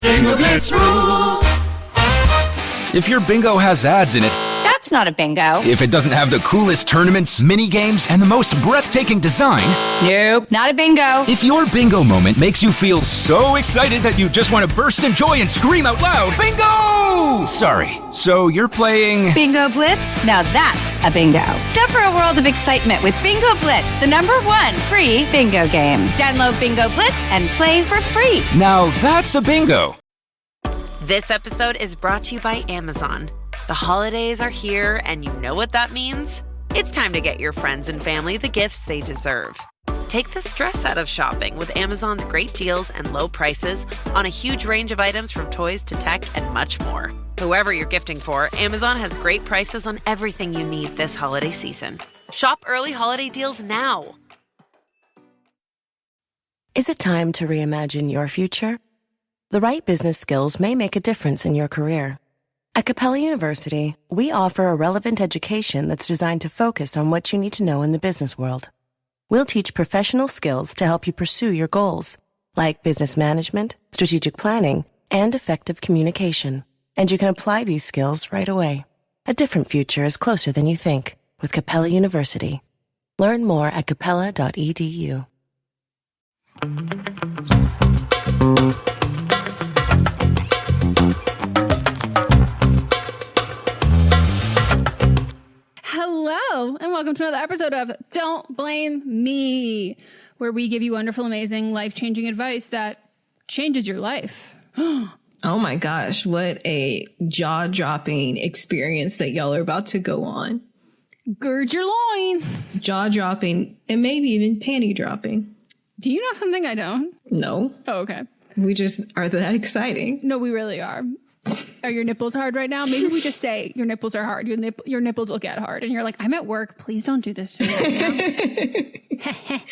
Bingo Blitz rules. If your bingo has ads in it, That's not a bingo. if it doesn't have the coolest tournaments, mini games, and the most breathtaking design, Nope, not a bingo. if your bingo moment makes you feel so excited that you just want to burst in joy and scream out loud, bingo! Sorry, so you're playing... Bingo Blitz? Now that's a bingo. Go for a world of excitement with Bingo Blitz, the #1 free bingo game. Download Bingo Blitz and play for free. Now that's a bingo. This episode is brought to you by Amazon. The holidays are here, and you know what that means? It's time to get your friends and family the gifts they deserve. Take the stress out of shopping with Amazon's great deals and low prices on a huge range of items from toys to tech and much more. Whoever you're gifting for, Amazon has great prices on everything you need this holiday season. Shop early holiday deals now. Is it time to reimagine your future? The right business skills may make a difference in your career. At Capella University, we offer a relevant education that's designed to focus on what you need to know in the business world. We'll teach professional skills to help you pursue your goals, like business management, strategic planning, and effective communication. And you can apply these skills right away. A different future is closer than you think with Capella University. Learn more at capella.edu. Hello, and welcome to another episode of Don't Blame Me, where we give you wonderful, amazing, life-changing advice that changes your life. Oh my gosh, what a jaw-dropping experience that y'all are about to go on. Gird your loin. Jaw-dropping and maybe even panty-dropping. Do you know something I don't? No. Oh, okay. We just are that exciting. No, we really are. Are your nipples hard right now? Maybe we just say your nipples are hard. Your nipples will get hard. And you're like, I'm at work. Please don't do this to me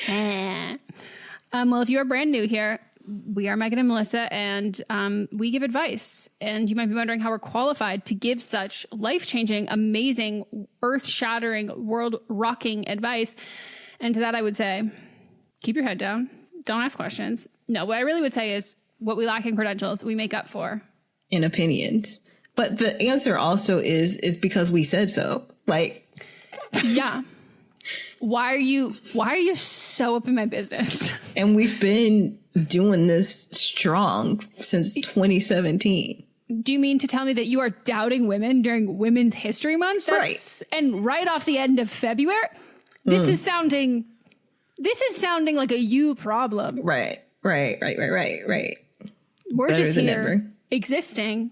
right now. Well, if you are brand new here, we are Meghan and Melisa, and we give advice. And you might be wondering how we're qualified to give such life-changing, amazing, earth-shattering, world-rocking advice. And to that, I would say, keep your head down. Don't ask questions. No, what I really would say is what we lack in credentials, we make up for in opinions. But the answer also is because we said so. Like, yeah. Why are you so up in my business? And we've been doing this strong since 2017. Do you mean to tell me that you are doubting women during Women's History Month? Right. And right off the end of February? This is sounding like a you problem. Right. We're Better just than here ever. existing,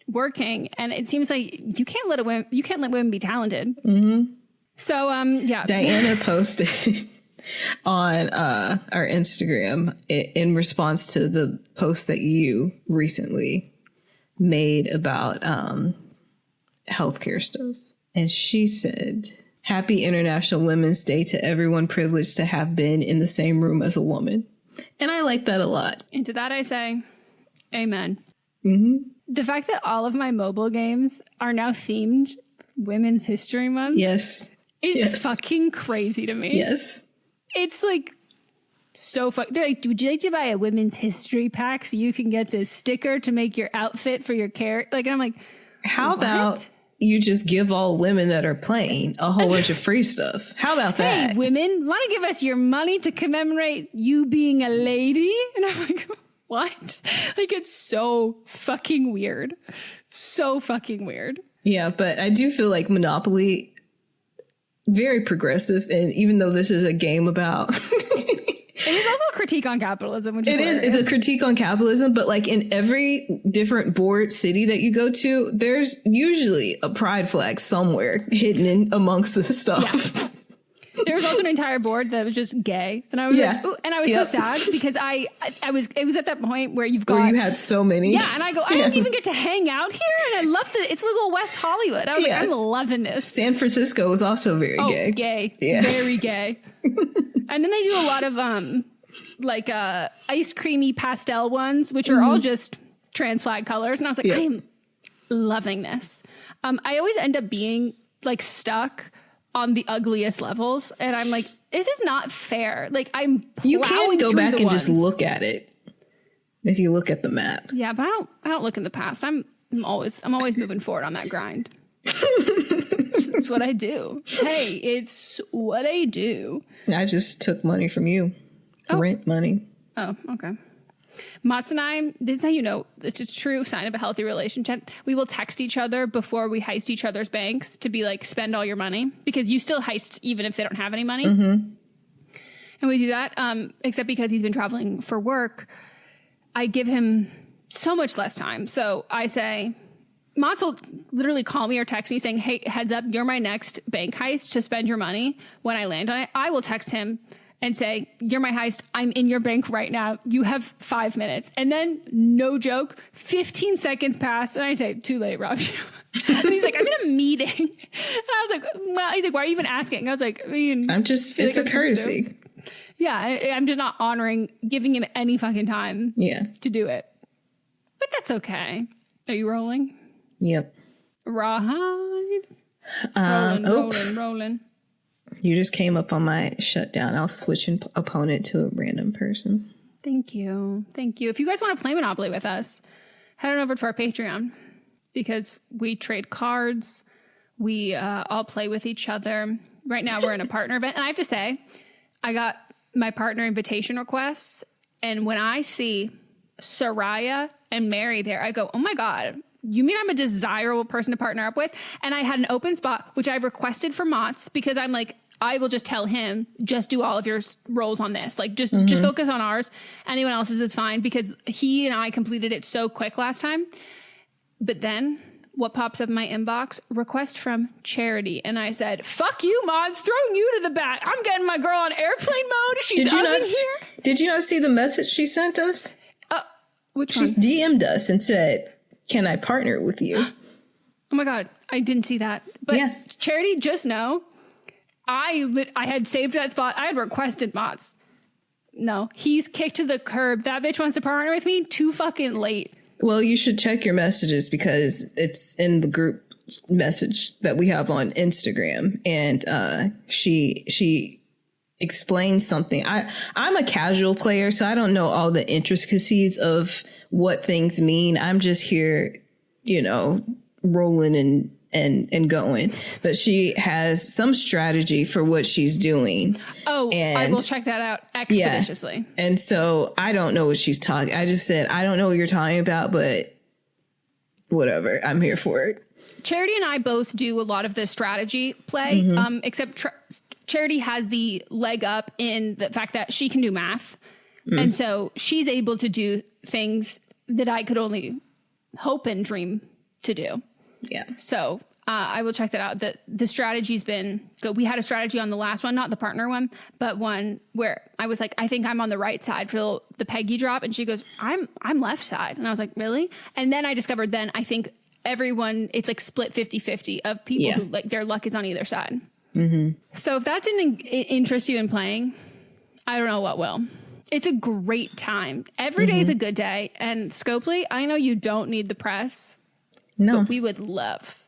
working, and it seems like you can't let women be talented. Mm-hmm. So yeah. Diana posted on our Instagram in response to the post that you recently made about healthcare stuff. And she said, "Happy International Women's Day to everyone privileged to have been in the same room as a woman." And I like that a lot. And to that I say, amen. Mm-hmm. The fact that all of my mobile games are now themed Women's History Month Yes. is fucking crazy to me. Yes. It's like so they're like, would you like to buy a Women's History pack so you can get this sticker to make your outfit for your character? Like, and I'm like, how what? about you just give all women that are playing a whole bunch of free stuff? How about that? Hey, women, want to give us your money to commemorate you being a lady? And I'm like, what? Like, it's so fucking weird. So fucking weird. Yeah, but I do feel like Monopoly, very progressive. And even though this is a game about... It is also a critique on capitalism, which is It's a critique on capitalism, but like in every different board city that you go to, there's usually a pride flag somewhere hidden in amongst the stuff. Yeah. There was also an entire board that was just gay, and I was like, ooh, and I was so sad because it was at that point where where you had so many, and I go, I don't even get to hang out here, and I love it's little West Hollywood. I was like, I'm loving this. San Francisco was also very gay, very gay. And then they do a lot of ice creamy pastel ones, which are all just trans flag colors, and I was like, I am loving this. I always end up being like stuck on the ugliest levels, and I'm like, this is not fair. Like, you can go back and just look at it. if you look at the map. Yeah, but I don't look in the past. I'm always moving forward on that grind. It's what I do. Hey, it's what I do. I just took money from you. Rent money. Oh, okay. Mats and I, this is how you know it's a true sign of a healthy relationship. We will text each other before we heist each other's banks to be like, spend all your money, because you still heist even if they don't have any money. Mm-hmm. And we do that, except because he's been traveling for work. I give him so much less time. So I say, Mats will literally call me or text me saying, hey, heads up, you're my next bank heist to spend your money when I land on it. I will text him and say, you're my heist. I'm in your bank right now. You have 5 minutes. And then, no joke, 15 seconds pass. And I say, too late, Rob. And he's like, I'm in a meeting. And I was like, well, he's like, why are you even asking? I was like, it's a courtesy. Yeah, I'm just not giving him any fucking time to do it. But that's okay. Are you rolling? Yep. Right. Rolling. You just came up on my shutdown. I'll switch an opponent to a random person. Thank you. If you guys want to play Monopoly with us, head on over to our Patreon, because we trade cards. We all play with each other. Right now we're in a partner event. And I have to say, I got my partner invitation requests. And when I see Soraya and Mary there, I go, oh my God, you mean I'm a desirable person to partner up with? And I had an open spot, which I requested for Mats, because I'm like, I will just tell him, just do all of your roles on this. Like, just focus on ours. Anyone else's is fine, because he and I completed it so quick last time. But then what pops up in my inbox? Request from Charity. And I said, fuck you, Mats, throwing you to the back. I'm getting my girl on airplane mode. She's up in here. Did you not see the message she sent us? Which She's one? DM'd us and said, can I partner with you? Oh my God, I didn't see that. But Charity, just know, I had saved that spot. I had requested Mats. No, he's kicked to the curb. That bitch wants to partner with me too fucking late. Well, you should check your messages, because it's in the group message that we have on Instagram. And she explains something. I'm a casual player, so I don't know all the intricacies of what things mean. I'm just here, rolling and going. But she has some strategy for what she's doing. Oh, and I will check that out expeditiously. Yeah. And so I don't know what she's talking. I just said, I don't know what you're talking about, but whatever. I'm here for it. Charity and I both do a lot of the strategy play, except Charity has the leg up in the fact that she can do math. And so she's able to do things that I could only hope and dream to do. Yeah. So I will check that out. The strategy's been good. We had a strategy on the last one, not the partner one, but one where I was like, I think I'm on the right side for the Peggy drop. And she goes, I'm left side. And I was like, really? And then I discovered I think everyone, it's like split 50-50 of people who like their luck is on either side. So if that didn't interest you in playing, I don't know what will. It's a great time. Every day is a good day. And Scopely, I know you don't need the press. No. But we would love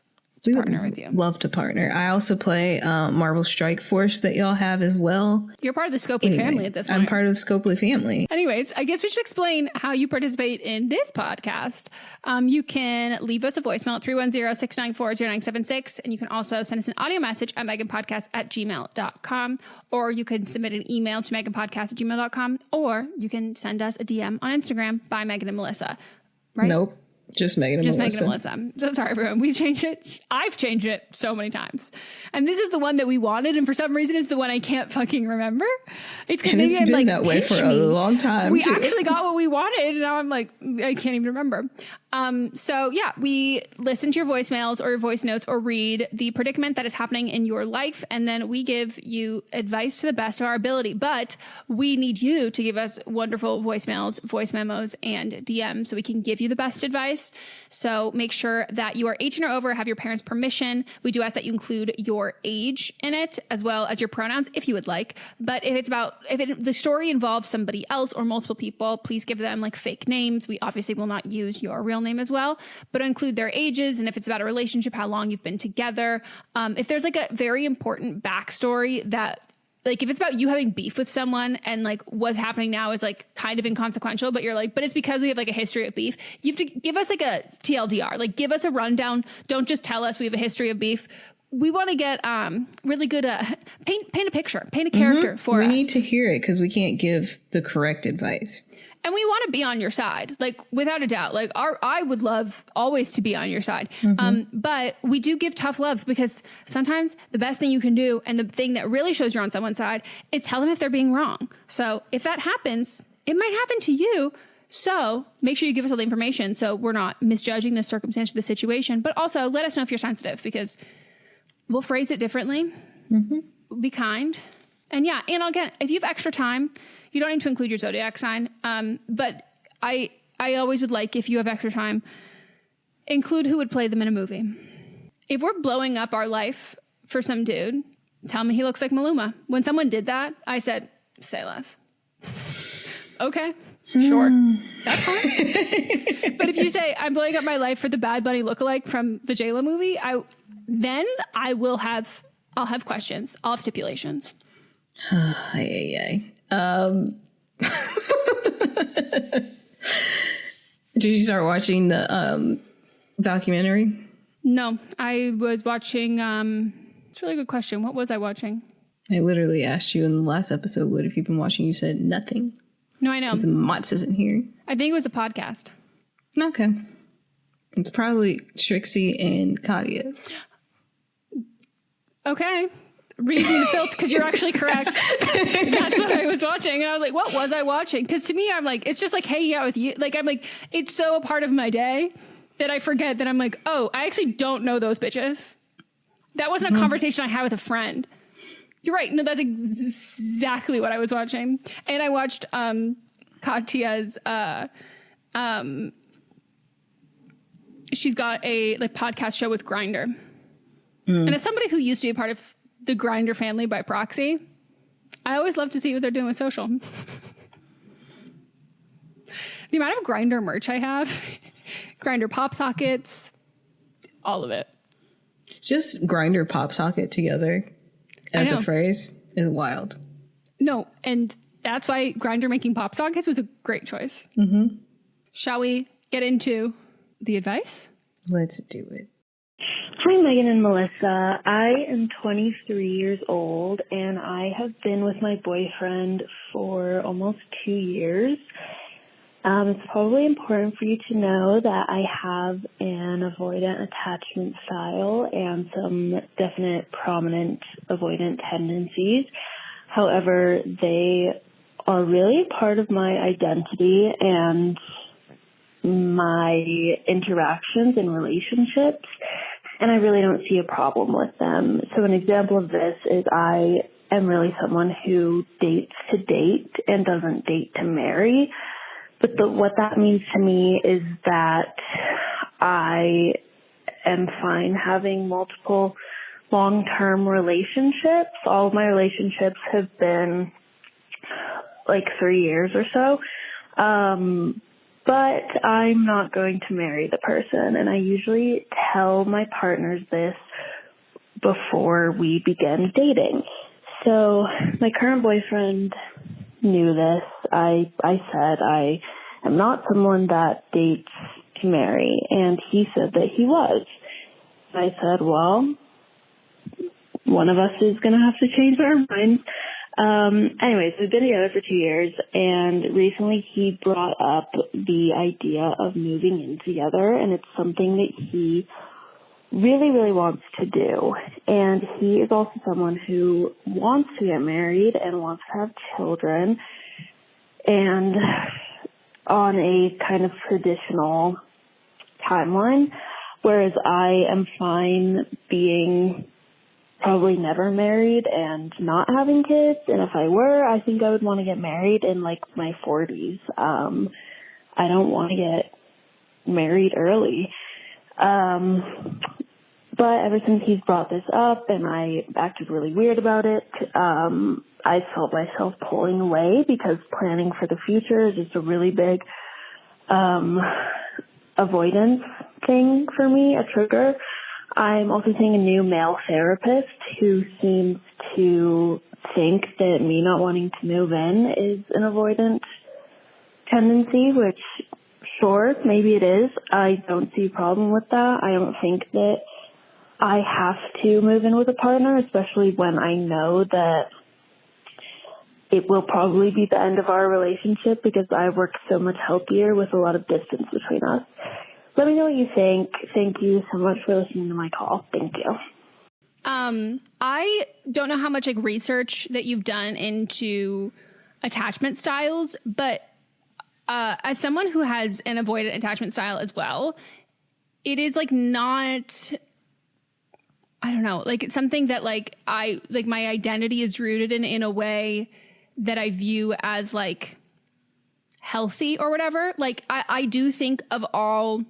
to partner with you. Love to partner. I also play Marvel Strike Force that y'all have as well. You're part of the Scopely family at this point. I'm part of the Scopely family. Anyways, I guess we should explain how you participate in this podcast. You can leave us a voicemail at 310-694-0976. And you can also send us an audio message at meganpodcast@gmail.com. Or you can submit an email to meganpodcast@gmail.com. Or you can send us a DM on Instagram by Meghan and Melisa. Right? Nope. Just Meghan and Melisa. Just Meghan and Melisa. So sorry, everyone. We've changed it. I've changed it so many times. And this is the one that we wanted. And for some reason, it's the one I can't fucking remember. It's been that way for a long time, we actually got what we wanted. And now I'm like, I can't even remember. So yeah, we listen to your voicemails or your voice notes or read the predicament that is happening in your life. And then we give you advice to the best of our ability. But we need you to give us wonderful voicemails, voice memos, and DMs so we can give you the best advice. So make sure that you are 18 or over, have your parents' permission. We do ask that you include your age in it as well as your pronouns if you would like. But if the story involves somebody else or multiple people, please give them like fake names. We obviously will not use your real name as well, but include their ages. And if it's about a relationship, how long you've been together. If there's like a very important backstory that like if it's about you having beef with someone and like what's happening now is like kind of inconsequential, but you're like, but it's because we have like a history of beef. You have to give us like a TLDR, like give us a rundown. Don't just tell us we have a history of beef. We want to get really good paint a picture, paint a character for us. We need to hear it because we can't give the correct advice. And we want to be on your side, like without a doubt. Like I would love always to be on your side. But we do give tough love because sometimes the best thing you can do and the thing that really shows you're on someone's side is tell them if they're being wrong. So if that happens, it might happen to you. So make sure you give us all the information so we're not misjudging the circumstance of the situation. But also let us know if you're sensitive because we'll phrase it differently. Be kind. And yeah, and again, if you have extra time, you don't need to include your zodiac sign. But I always would like, if you have extra time, include who would play them in a movie. If we're blowing up our life for some dude, tell me he looks like Maluma. When someone did that, I said, say less. Okay, sure. That's fine. But if you say, I'm blowing up my life for the Bad Bunny lookalike from the J-Lo movie, I'll have questions. I'll have stipulations. Did you start watching the documentary? No, I was watching. It's a really good question. What was I watching? I literally asked you in the last episode, what have you been watching? You said nothing. No, I know. Because Mott's isn't here. I think it was a podcast. Okay. It's probably Trixie and Katia. Okay. Read me the filth because you're actually correct. That's what I was watching. And I was like, what was I watching? Because to me, I'm like, it's just like hanging out with you. Like, I'm like, it's so a part of my day that I forget that I'm like, oh, I actually don't know those bitches. That wasn't a conversation I had with a friend. You're right. No, that's exactly what I was watching. And I watched Katia's, she's got a like podcast show with Grindr. And as somebody who used to be a part of the Grindr family by proxy, I always love to see what they're doing with social. The amount of Grindr merch I have, Grindr pop sockets, all of it. Just Grindr pop socket together as a phrase is wild. No, and that's why Grindr making pop sockets was a great choice. Shall we get into the advice? Let's do it. Hi, Meghan and Melissa. I am 23 years old, and I have been with my boyfriend for almost 2 years. It's probably important for you to know that I have an avoidant attachment style and some definite prominent avoidant tendencies. However, they are really part of my identity and my interactions and relationships, and I really don't see a problem with them. So an example of this is I am really someone who dates to date and doesn't date to marry. But what that means to me is that I am fine having multiple long-term relationships. All of my relationships have been like 3 years or so. But I'm not going to marry the person, and I usually tell my partners this before we begin dating. So my current boyfriend knew this. I said I am not someone that dates to marry, and he said that he was. I said, well, one of us is going to have to change our minds. Anyways, we've been together for 2 years, and recently he brought up the idea of moving in together, and it's something that he really, really wants to do. And he is also someone who wants to get married and wants to have children, and on a kind of traditional timeline, whereas I am fine being probably never married and not having kids. And if I were, I think I would want to get married in like my 40s. I don't want to get married early. But ever since he's brought this up and I acted really weird about it, I felt myself pulling away because planning for the future is just a really big avoidance thing for me, a trigger. I'm also seeing a new male therapist who seems to think that me not wanting to move in is an avoidant tendency, which, sure, maybe it is. I don't see a problem with that. I don't think that I have to move in with a partner, especially when I know that it will probably be the end of our relationship because I work so much healthier with a lot of distance between us. Let me know what you think. Thank you so much for listening to my call. Thank you. I don't know how much like research that you've done into attachment styles, but as someone who has an avoidant attachment style as well, it is like not, I don't know, like it's something that like my identity is rooted in a way that I view as like healthy or whatever. Like I do think of all,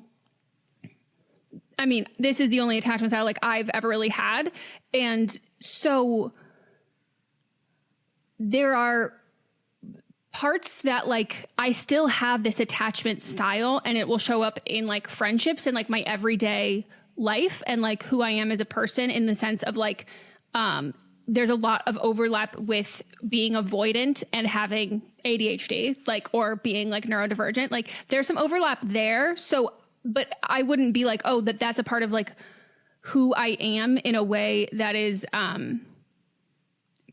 I mean, this is the only attachment style like I've ever really had. And so there are parts that like I still have this attachment style, and it will show up in like friendships and like my everyday life and like who I am as a person, in the sense of like, there's a lot of overlap with being avoidant and having ADHD, like, or being like neurodivergent. Like there's some overlap there. So, but I wouldn't be like, oh, that's a part of like who I am in a way that is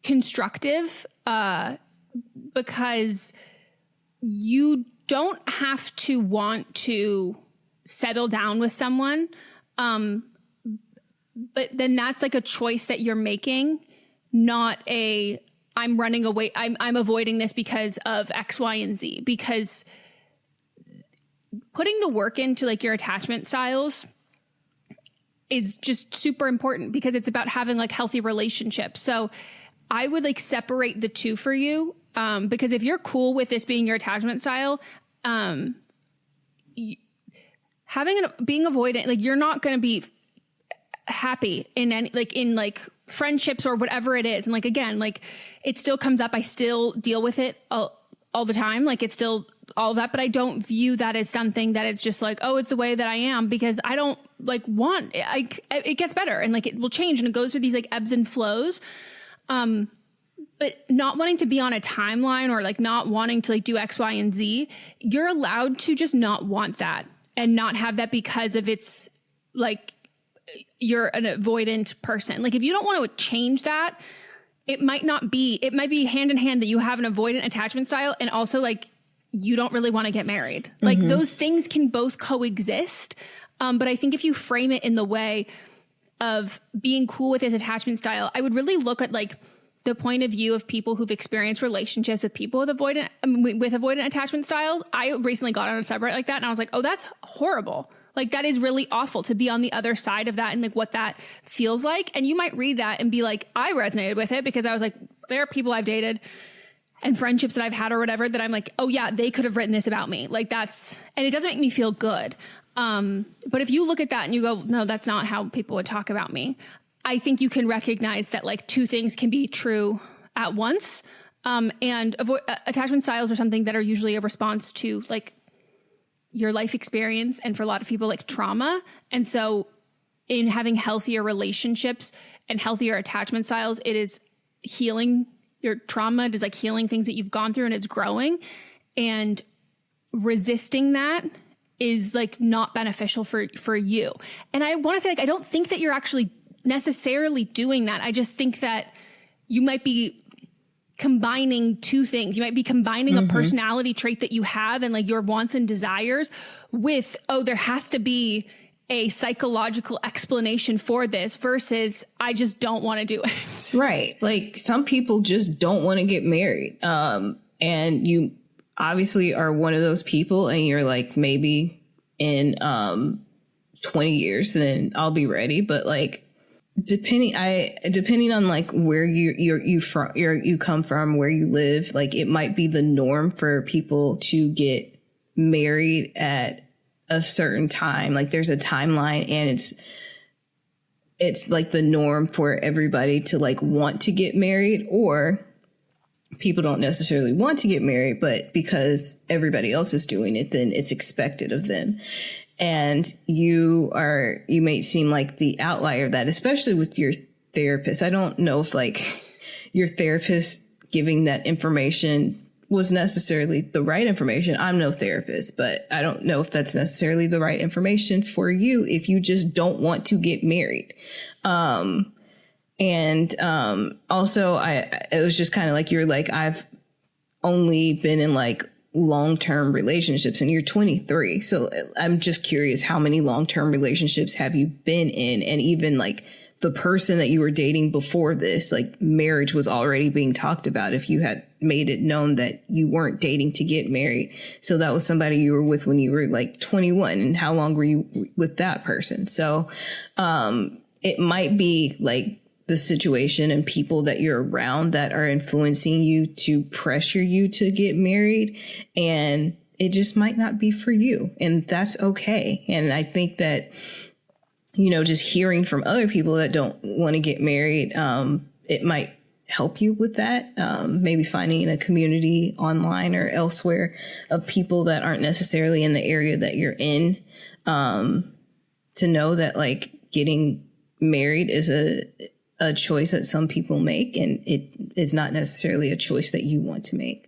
constructive, because you don't have to want to settle down with someone. But then that's like a choice that you're making, not a, I'm running away, I'm avoiding this because of X, Y, and Z. Because putting the work into like your attachment styles is just super important, because it's about having like healthy relationships. So I would like separate the two for you, because if you're cool with this being your attachment style, being avoidant, like you're not going to be happy in any, like in like friendships or whatever it is. And like, again, like it still comes up. I still deal with it all the time. Like it's still all of that, but I don't view that as something that it's just like, oh, it's the way that I am, because I don't like want it gets better and like it will change, and it goes through these like ebbs and flows. But not wanting to be on a timeline, or like not wanting to like do X, Y, and Z, you're allowed to just not want that and not have that because of it's like you're an avoidant person. Like if you don't want to change that, it might be hand in hand that you have an avoidant attachment style and also like you don't really want to get married. Like those things can both coexist. But I think if you frame it in the way of being cool with this attachment style, I would really look at like the point of view of people who've experienced relationships with people with avoidant attachment styles. I recently got on a subreddit like that, and I was like, oh, that's horrible. Like that is really awful to be on the other side of that and like what that feels like. And you might read that and be like, I resonated with it, because I was like, there are people I've dated and friendships that I've had or whatever that I'm like, oh yeah, they could have written this about me. Like and it doesn't make me feel good. But if you look at that and you go, no, that's not how people would talk about me, I think you can recognize that like two things can be true at once. And attachment styles are something that are usually a response to like your life experience, and for a lot of people like trauma. And so in having healthier relationships and healthier attachment styles, it is healing your trauma. It is like healing things that you've gone through, and it's growing, and resisting that is like not beneficial for you. And I want to say, like, I don't think that you're actually necessarily doing that. I just think that you might be combining two things. You might be combining a personality trait that you have and like your wants and desires with, oh, there has to be a psychological explanation for this, versus I just don't want to do it. Right. Like some people just don't want to get married. And you obviously are one of those people, and you're like, maybe in 20 years, then I'll be ready. But like, depending on like where you come from, where you live, like it might be the norm for people to get married at a certain time. Like there's a timeline, and it's like the norm for everybody to like want to get married, or people don't necessarily want to get married, but because everybody else is doing it, then it's expected of them. And you may seem like the outlier of that, especially with your therapist. I don't know if like your therapist giving that information was necessarily the right information. I'm no therapist, but I don't know if that's necessarily the right information for you if you just don't want to get married. Also, it was just kind of like, you're like, I've only been in like long-term relationships, and you're 23. So I'm just curious, how many long-term relationships have you been in? And even like the person that you were dating before this, like marriage was already being talked about if you had made it known that you weren't dating to get married. So that was somebody you were with when you were like 21. And how long were you with that person? So it might be like the situation and people that you're around that are influencing you to pressure you to get married, and it just might not be for you, and that's okay. And I think that, you know, just hearing from other people that don't want to get married, it might help you with that. Maybe finding a community online or elsewhere of people that aren't necessarily in the area that you're in, to know that like getting married is a choice that some people make, and it is not necessarily a choice that you want to make.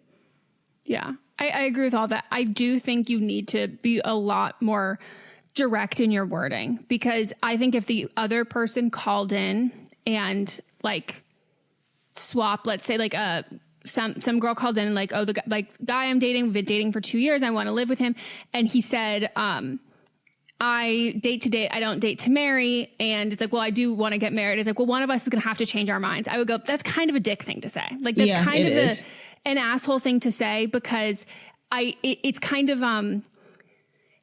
Yeah, I agree with all that. I do think you need to be a lot more direct in your wording, because I think if the other person called in and like swap, let's say like some girl called in and like, oh, the guy I'm dating, we've been dating for 2 years, I want to live with him, and he said, I date to date, I don't date to marry. And it's like, well, I do want to get married. It's like, well, one of us is going to have to change our minds. I would go, that's kind of a dick thing to say. Like, that's kind of an asshole thing to say, because it's kind of,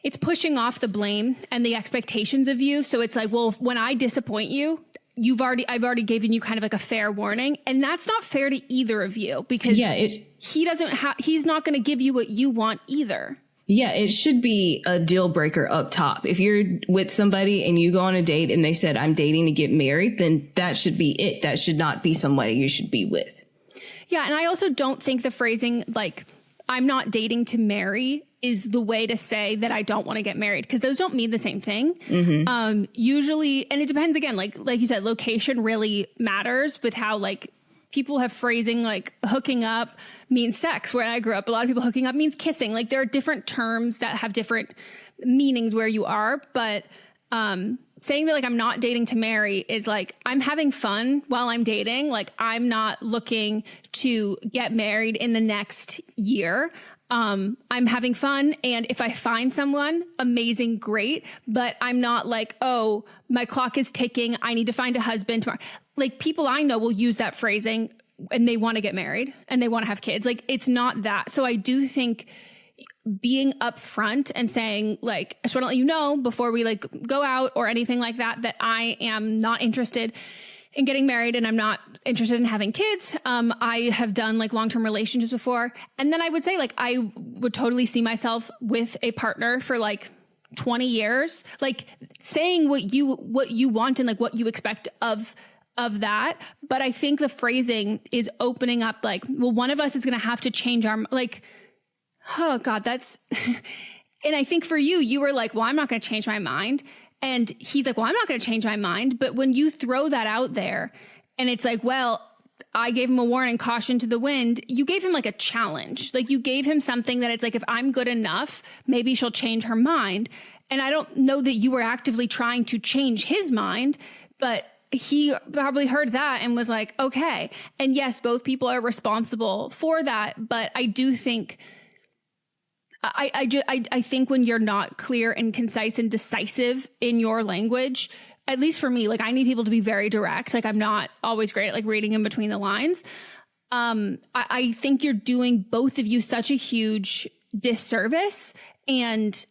it's pushing off the blame and the expectations of you. So it's like, well, when I disappoint you, I've already given you kind of like a fair warning. And that's not fair to either of you, because he's not going to give you what you want either. Yeah, it should be a deal breaker up top. If you're with somebody and you go on a date and they said, I'm dating to get married, then that should be it. That should not be somebody you should be with. Yeah. And I also don't think the phrasing like, I'm not dating to marry is the way to say that I don't want to get married, because those don't mean the same thing. Mm-hmm. Usually, and it depends again, like you said, location really matters with how like people have phrasing, like hooking up means sex. Where I grew up, a lot of people hooking up means kissing. Like there are different terms that have different meanings where you are. But saying that like I'm not dating to marry is like I'm having fun while I'm dating. Like I'm not looking to get married in the next year. I'm having fun. And if I find someone amazing, great. But I'm not like, oh, my clock is ticking, I need to find a husband tomorrow. Like people I know will use that phrasing and they want to get married and they want to have kids. Like it's not that. So I do think being upfront and saying like, I just want to let you know before we like go out or anything like that, that I am not interested in getting married and I'm not interested in having kids. I have done like long-term relationships before. And then I would say like, I would totally see myself with a partner for like 20 years, like saying what you want and like what you expect of that. But I think the phrasing is opening up like, well, one of us is going to have to change our, like, oh God, that's, and I think for you were like, well, I'm not going to change my mind. And he's like, well, I'm not going to change my mind. But when you throw that out there and it's like, well, I gave him a warning, caution to the wind. You gave him like a challenge. Like you gave him something that it's like, if I'm good enough, maybe she'll change her mind. And I don't know that you were actively trying to change his mind, but he probably heard that and was like, okay. And yes, both people are responsible for that. But I do think, I think when you're not clear and concise and decisive in your language, at least for me, like I need people to be very direct. Like I'm not always great at like reading in between the lines. I think you're doing both of you such a huge disservice. And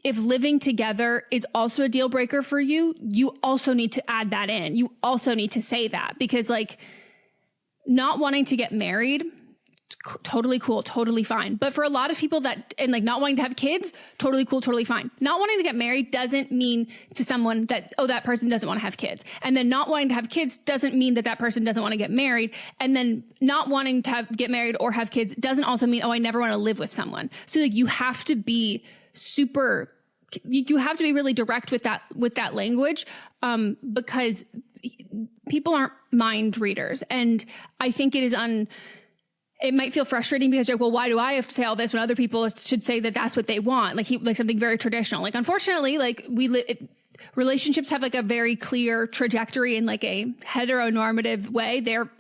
if living together is also a deal breaker for you, you also need to add that in. You also need to say that, because like not wanting to get married, totally cool, totally fine. But for a lot of people that, and like not wanting to have kids, totally cool, totally fine. Not wanting to get married doesn't mean to someone that, oh, that person doesn't want to have kids. And then not wanting to have kids doesn't mean that that person doesn't want to get married. And then not wanting to get married or have kids doesn't also mean, oh, I never want to live with someone. So like you have to be you have to be really direct with that language, because people aren't mind readers. And I think it is it might feel frustrating because you're like, well, why do I have to say all this when other people should say that that's what they want? Like something very traditional. Like, unfortunately, like relationships have like a very clear trajectory in like a heteronormative way. They're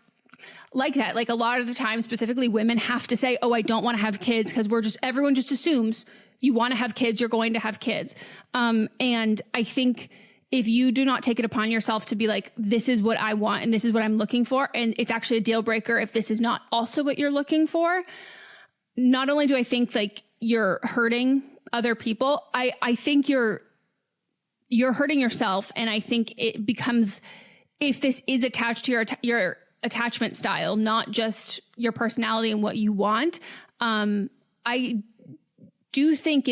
like that. Like a lot of the time, specifically women have to say, oh, I don't want to have kids, because everyone just assumes you want to have kids, you're going to have kids. And I think if you do not take it upon yourself to be like, this is what I want and this is what I'm looking for, and it's actually a deal breaker if this is not also what you're looking for, not only do I think like you're hurting other people, I think you're hurting yourself. And I think it becomes, if this is attached to your attachment style, not just your personality and what you want, I don't think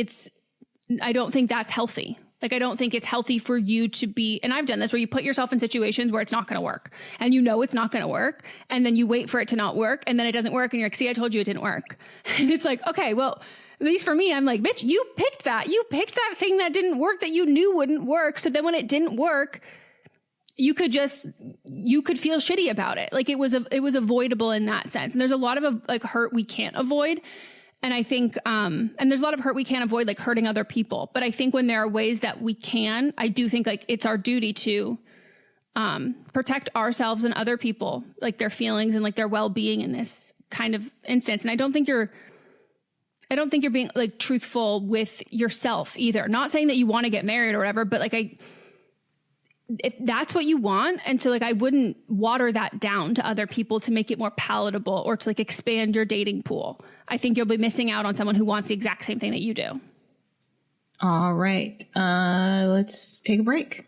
that's healthy. Like, I don't think it's healthy for you to be, and I've done this, where you put yourself in situations where it's not going to work, and you know it's not going to work, and then you wait for it to not work, and then it doesn't work, and you're like, see, I told you it didn't work. And it's like, okay, well, at least for me, I'm like, bitch, you picked that thing that didn't work, that you knew wouldn't work. So then when it didn't work, you could feel shitty about it. Like it was avoidable in that sense. And there's a lot of like hurt we can't avoid. And I think, and there's a lot of hurt we can't avoid, like hurting other people. But I think when there are ways that we can, I do think like it's our duty to protect ourselves and other people, like their feelings and like their well-being in this kind of instance. And I don't think you're being like truthful with yourself either. Not saying that you want to get married or whatever, but like if that's what you want. And so like, I wouldn't water that down to other people to make it more palatable or to like expand your dating pool. I think you'll be missing out on someone who wants the exact same thing that you do. All right. Let's take a break.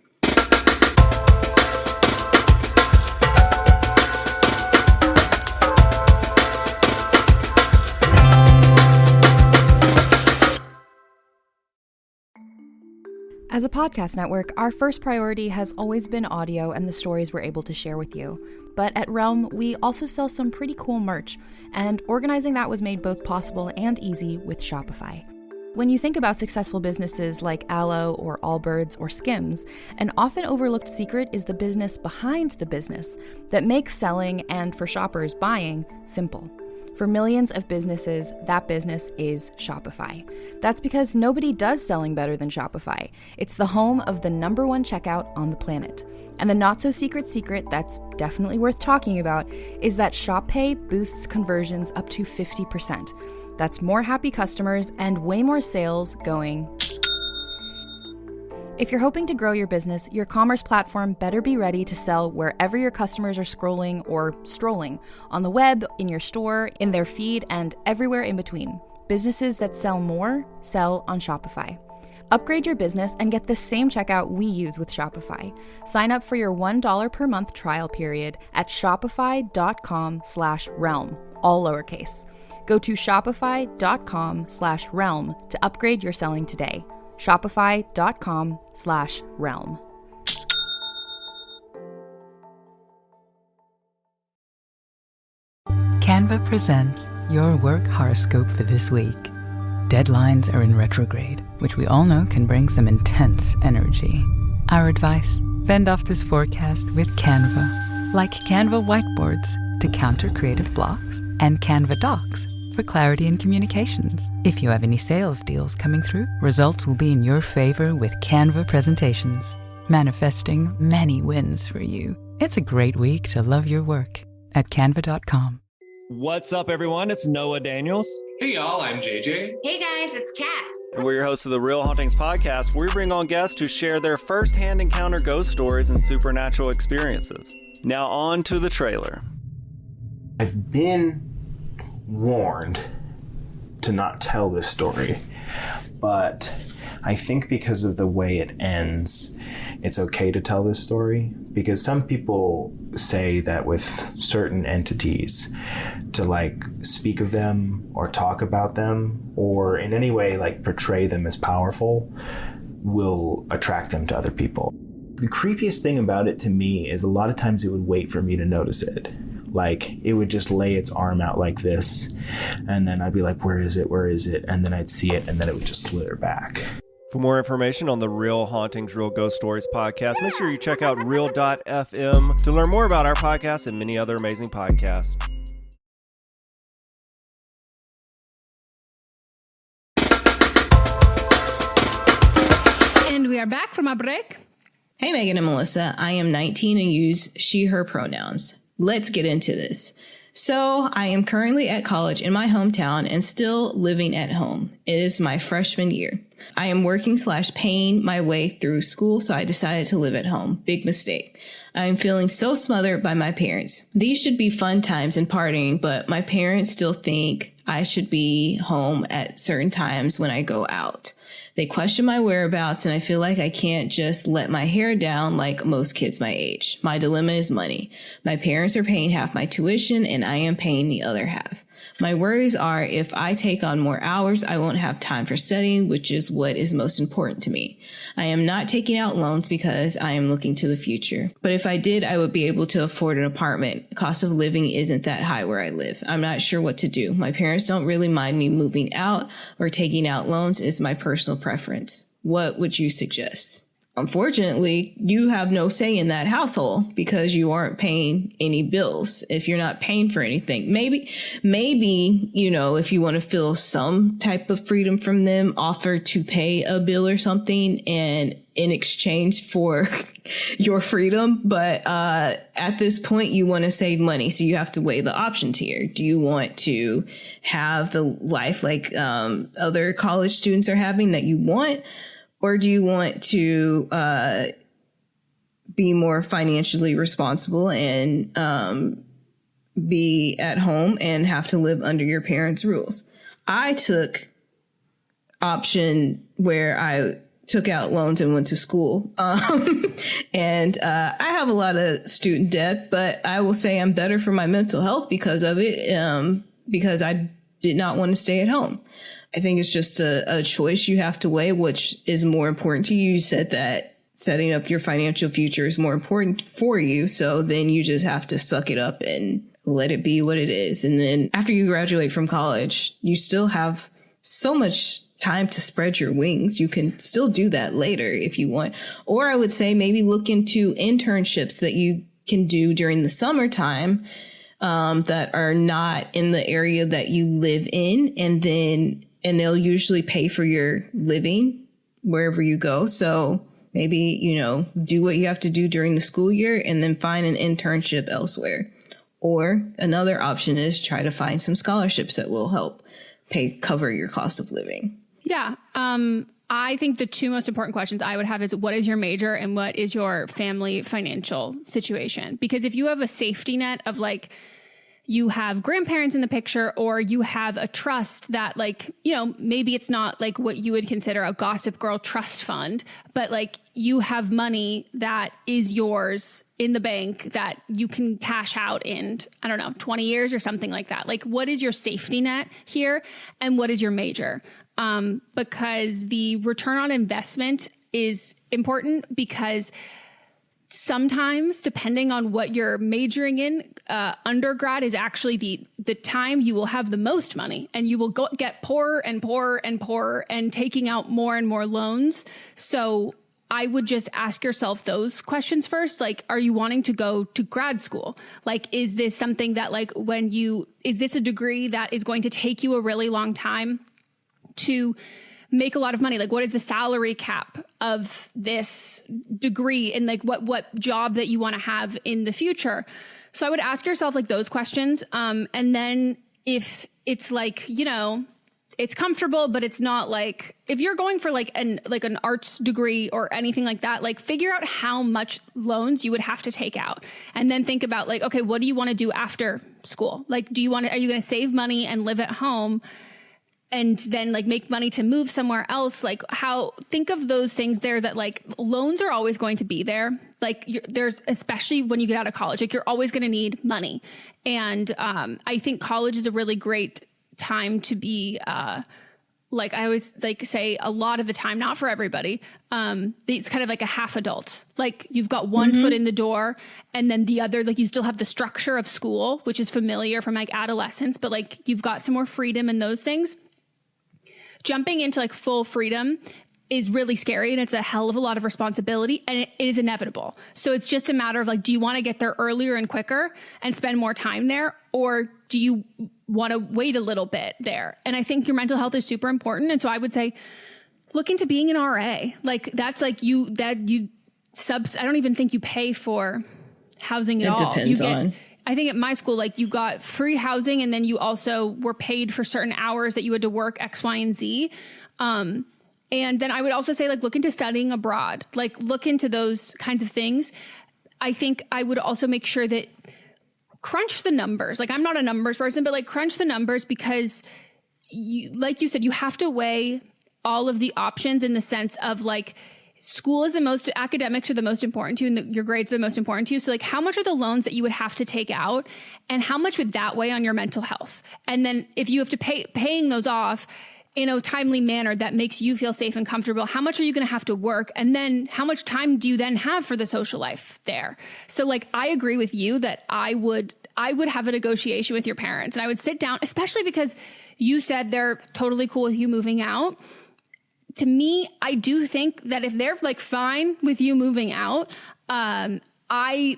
As a podcast network, our first priority has always been audio and the stories we're able to share with you. But at Realm, we also sell some pretty cool merch, and organizing that was made both possible and easy with Shopify. When you think about successful businesses like Aloe or Allbirds or Skims, an often overlooked secret is the business behind the business that makes selling and, for shoppers, buying simple. For millions of businesses, that business is Shopify. That's because nobody does selling better than Shopify. It's the home of the #1 checkout on the planet. And the not-so-secret secret that's definitely worth talking about is that Shop Pay boosts conversions up to 50%. That's more happy customers and way more sales going. If you're hoping to grow your business, your commerce platform better be ready to sell wherever your customers are scrolling or strolling, on the web, in your store, in their feed, and everywhere in between. Businesses that sell more, sell on Shopify. Upgrade your business and get the same checkout we use with Shopify. Sign up for your $1 per month trial period at shopify.com/realm, all lowercase. Go to shopify.com/realm to upgrade your selling today. Shopify.com/realm. Canva presents your work horoscope for this week. Deadlines are in retrograde, which we all know can bring some intense energy. Our advice: fend off this forecast with Canva. Like Canva whiteboards to counter creative blocks, and Canva docs for clarity in communications. If you have any sales deals coming through, results will be in your favor with Canva presentations, manifesting many wins for you. It's a great week to love your work at canva.com. What's up, everyone? It's Noah Daniels. Hey, y'all, I'm JJ. Hey, guys, it's Kat. And we're your hosts of the Real Hauntings podcast, where we bring on guests who share their first-hand encounter ghost stories and supernatural experiences. Now on to the trailer. I've been warned to not tell this story, but I think because of the way it ends, it's okay to tell this story, because some people say that with certain entities, to like speak of them or talk about them or in any way like portray them as powerful will attract them to other people. The creepiest thing about it to me is a lot of times it would wait for me to notice it. Like, it would just lay its arm out like this, and then I'd be like, where is it? Where is it? And then I'd see it, and then it would just slither back. For more information on the Real Hauntings, Real Ghost Stories podcast, make sure you check out real.fm to learn more about our podcast and many other amazing podcasts. And we are back from a break. Hey, Meghan and Melisa. I am 19 and use she, her pronouns. Let's get into this. So I am currently at college in my hometown and still living at home. It is my freshman year. I am working/paying my way through school, so I decided to live at home. Big mistake. I am feeling so smothered by my parents. These should be fun times and partying, but my parents still think I should be home at certain times when I go out. They question my whereabouts, and I feel like I can't just let my hair down like most kids my age. My dilemma is money. My parents are paying half my tuition, and I am paying the other half. My worries are if I take on more hours, I won't have time for studying, which is what is most important to me. I am not taking out loans because I am looking to the future. But if I did, I would be able to afford an apartment. Cost of living isn't that high where I live. I'm not sure what to do. My parents don't really mind me moving out or taking out loans is my personal preference. What would you suggest? Unfortunately, you have no say in that household because you aren't paying any bills. If you're not paying for anything, maybe, you know, if you want to feel some type of freedom from them, offer to pay a bill or something and in exchange for your freedom. But at this point, you want to save money. So you have to weigh the options here. Do you want to have the life like other college students are having that you want? Or do you want to be more financially responsible and be at home and have to live under your parents' rules? I took option where I took out loans and went to school. And I have a lot of student debt, but I will say I'm better for my mental health because of it, because I did not want to stay at home. I think it's just a choice you have to weigh, which is more important to you. You said that setting up your financial future is more important for you. So then you just have to suck it up and let it be what it is. And then after you graduate from college, you still have so much time to spread your wings. You can still do that later if you want. Or I would say maybe look into internships that you can do during the summertime that are not in the area that you live in. And they'll usually pay for your living wherever you go. So maybe, you know, do what you have to do during the school year and then find an internship elsewhere. Or another option is try to find some scholarships that will help cover your cost of living. Yeah. I think the two most important questions I would have is what is your major and what is your family financial situation? Because if you have a safety net of like, you have grandparents in the picture, or you have a trust that like, you know, maybe it's not like what you would consider a Gossip Girl trust fund, but like you have money that is yours in the bank that you can cash out in, I don't know, 20 years or something like that. Like what is your safety net here and what is your major? Because the return on investment is important because sometimes, depending on what you're majoring in, undergrad is actually the time you will have the most money, and you will get poorer and poorer and poorer and taking out more and more loans. So I would just ask yourself those questions first. Like, are you wanting to go to grad school? Like, is this something that like is this a degree that is going to take you a really long time to make a lot of money? Like, what is the salary cap of this degree and like what job that you want to have in the future? So I would ask yourself like those questions. And then if it's like, you know, it's comfortable, but it's not like, if you're going for like an arts degree or anything like that, like figure out how much loans you would have to take out and then think about like, okay, what do you want to do after school? Like, are you going to save money and live at home and then like make money to move somewhere else? Like think of those things there that like loans are always going to be there. Like there's, especially when you get out of college, like you're always going to need money. And I think college is a really great time to be, like I always like say a lot of the time, not for everybody. It's kind of like a half adult. Like you've got one foot in the door and then the other, like you still have the structure of school, which is familiar from like adolescence, but like you've got some more freedom in those things. Jumping into like full freedom is really scary, and it's a hell of a lot of responsibility, and it is inevitable. So it's just a matter of like, do you want to get there earlier and quicker and spend more time there? Or do you want to wait a little bit there? And I think your mental health is super important. And so I would say, look into being an RA. Like that's like I don't even think you pay for housing at all. It depends on. I think at my school, like you got free housing, and then you also were paid for certain hours that you had to work X, Y, and Z. And then I would also say, like, look into studying abroad, like look into those kinds of things. I think I would also make sure that crunch the numbers. Like, I'm not a numbers person, but like crunch the numbers, because you, like you said, you have to weigh all of the options in the sense of like, school is academics are the most important to you, and your grades are the most important to you. So like, how much are the loans that you would have to take out, and how much would that weigh on your mental health? And then if you have to paying those off in a timely manner that makes you feel safe and comfortable, how much are you going to have to work? And then how much time do you then have for the social life there? So like, I agree with you that I would have a negotiation with your parents, and I would sit down, especially because you said they're totally cool with you moving out. To me, I do think that if they're like fine with you moving out, I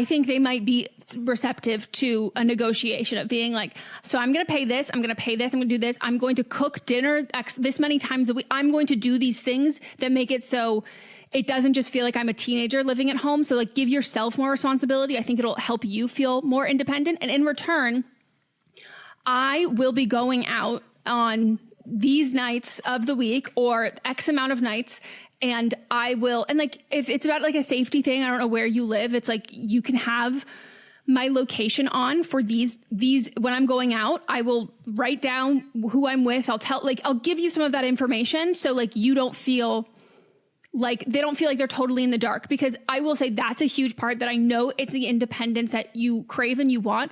think they might be receptive to a negotiation of being like, so I'm going to pay this, I'm going to pay this, I'm going to do this, I'm going to cook dinner this many times a week. I'm going to do these things that make it so it doesn't just feel like I'm a teenager living at home. So like, give yourself more responsibility. I think it'll help you feel more independent. And in return, I will be going out on these nights of the week or X amount of nights. And I will, and like, if it's about like a safety thing, I don't know where you live. It's like, you can have my location on for these, when I'm going out, I will write down who I'm with. I'll give you some of that information. So like, you don't feel like, they don't feel like they're totally in the dark, because I will say that's a huge part that I know it's the independence that you crave and you want.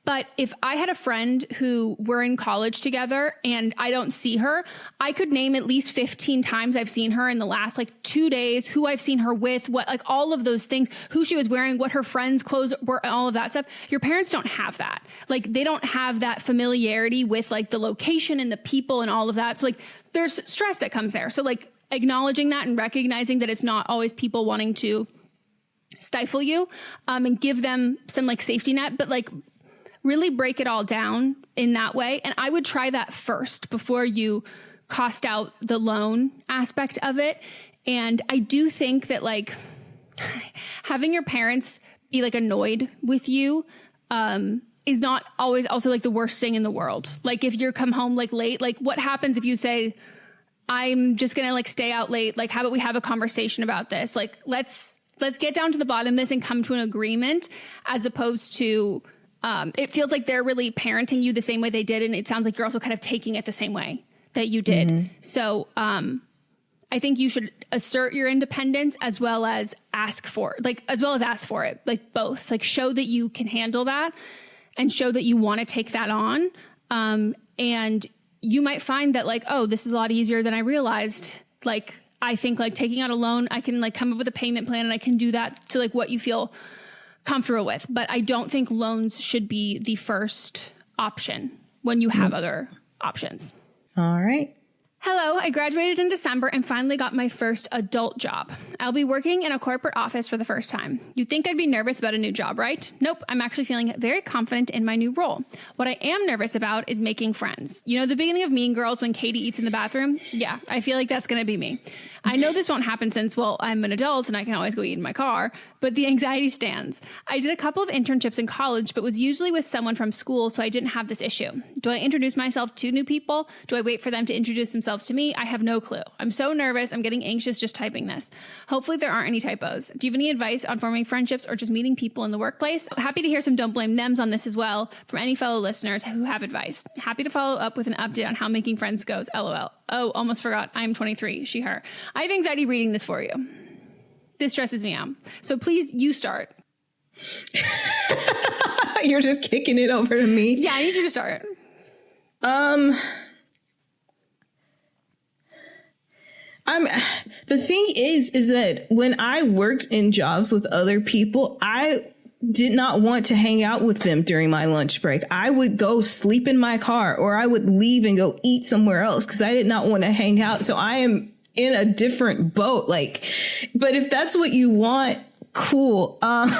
But if I had a friend who we're in college together and I don't see her, I could name at least 15 times I've seen her in the last like 2 days, who I've seen her with, what, like all of those things, who she was wearing, what her friends' clothes were, all of that stuff. Your parents don't have that. Like, they don't have that familiarity with like the location and the people and all of that. So like, there's stress that comes there. So like, acknowledging that and recognizing that it's not always people wanting to stifle you, and give them some like safety net, but like, really break it all down in that way. And I would try that first before you cost out the loan aspect of it. And I do think that like having your parents be like annoyed with you is not always also like the worst thing in the world. Like, if you come home like late, like what happens if you say, I'm just going to like stay out late? Like, how about we have a conversation about this? Like, let's get down to the bottom of this and come to an agreement, as opposed to, it feels like they're really parenting you the same way they did. And it sounds like you're also kind of taking it the same way that you did. Mm-hmm. So, I think you should assert your independence as well as ask for it, like both, like show that you can handle that and show that you want to take that on. And you might find that like, oh, this is a lot easier than I realized. Like, I think like taking out a loan, I can like come up with a payment plan, and I can do that to like what you feel comfortable with. But I don't think loans should be the first option when you have other options. All right. Hello, I graduated in December and finally got my first adult job. I'll be working in a corporate office for the first time. You'd think I'd be nervous about a new job, right? Nope, I'm actually feeling very confident in my new role. What I am nervous about is making friends. You know the beginning of Mean Girls when Katie eats in the bathroom? Yeah, I feel like that's going to be me. I know this won't happen since, well, I'm an adult and I can always go eat in my car, but the anxiety stands. I did a couple of internships in college, but was usually with someone from school, so I didn't have this issue. Do I introduce myself to new people? Do I wait for them to introduce themselves to me? I have no clue. I'm so nervous. I'm getting anxious just typing this. Hopefully there aren't any typos. Do you have any advice on forming friendships or just meeting people in the workplace? Happy to hear some Don't Blame Thems on this as well from any fellow listeners who have advice. Happy to follow up with an update on how making friends goes. LOL. Oh, almost forgot. I'm 23. She, her. I have anxiety reading this for you. This stresses me out. So please, you start. You're just kicking it over to me. Yeah, I need you to start. The thing is that when I worked in jobs with other people, I did not want to hang out with them during my lunch break. I would go sleep in my car, or I would leave and go eat somewhere else because I did not want to hang out. So I am in a different boat. Like, but if that's what you want, cool. I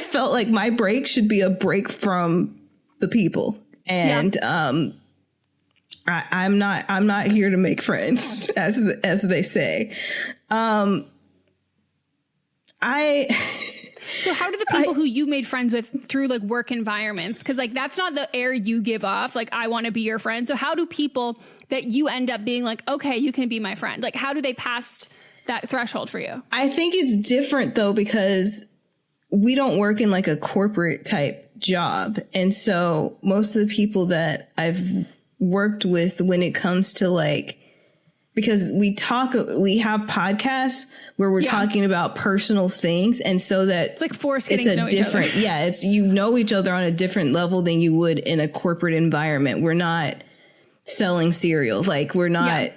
felt like my break should be a break from the people, and I'm not here to make friends, as they say. So how do the people who you made friends with through like work environments, because like that's not the air you give off, like I want to be your friend. So how do people that you end up being like, okay, you can be my friend, like how do they pass that threshold for you? I think it's different though, because we don't work in like a corporate type job. And so most of the people that I've worked with, when it comes to like, because we have podcasts where we're talking about personal things. And so that it's like forced getting to know each other. Yeah, it's, you know, each other on a different level than you would in a corporate environment. We're not selling cereal. Like we're not,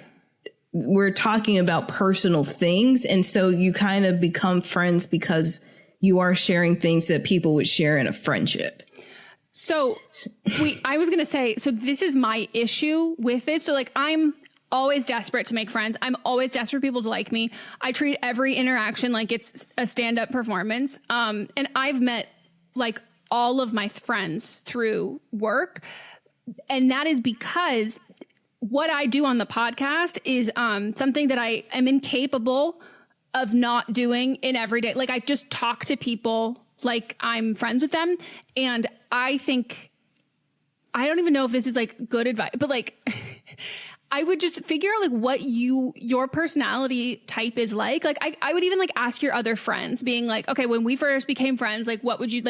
we're talking about personal things. And so you kind of become friends because you are sharing things that people would share in a friendship. So I was going to say, so this is my issue with this. So like, I'm always desperate to make friends. I'm always desperate for people to like me. I treat every interaction like it's a stand-up performance. And I've met like all of my friends through work. And that is because what I do on the podcast is something that I am incapable of not doing in everyday. Like I just talk to people like I'm friends with them. And I think, I don't even know if this is like good advice, but like I would just figure out like what your personality type is like. Like I would even like ask your other friends, being like, okay, when we first became friends, like what would you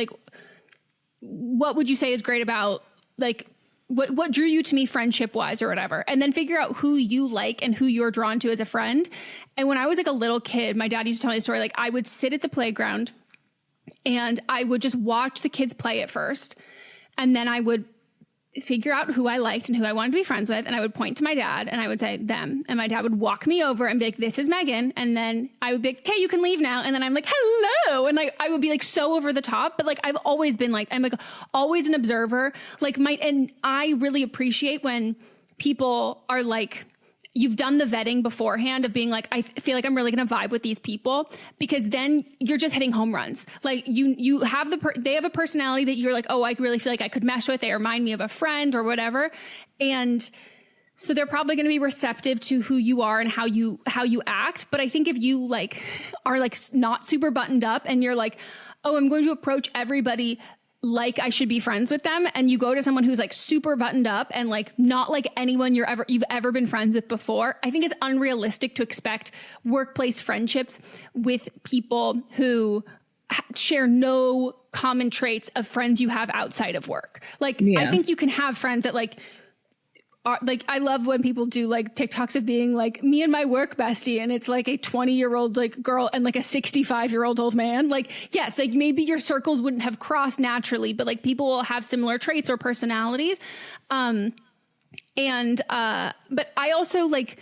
say is great about like what drew you to me friendship wise or whatever, and then figure out who you like and who you're drawn to as a friend. And when I was like a little kid, my dad used to tell me a story, like I would sit at the playground and I would just watch the kids play at first. And then I would figure out who I liked and who I wanted to be friends with. And I would point to my dad and I would say them. And my dad would walk me over and be like, this is Megan. And then I would be like, okay, you can leave now. And then I'm like, hello. And like, I would be like so over the top, but like, I've always been like, I'm like always an observer, like and I really appreciate when people are like, you've done the vetting beforehand of being like, I feel like I'm really going to vibe with these people, because then you're just hitting home runs. Like you have they have a personality that you're like, oh, I really feel like I could mesh with. They remind me of a friend or whatever. And so they're probably going to be receptive to who you are and how you act. But I think if you like are like not super buttoned up and you're like, oh, I'm going to approach everybody like I should be friends with them, and you go to someone who's like super buttoned up and like not like anyone you've ever been friends with before, I think it's unrealistic to expect workplace friendships with people who share no common traits of friends you have outside of work. Like I think you can have friends that like are like, I love when people do like TikToks of being like me and my work bestie, and it's like a 20-year-old like girl and like a 65-year-old old man. Like, yes, like maybe your circles wouldn't have crossed naturally, but like people will have similar traits or personalities. But I also like,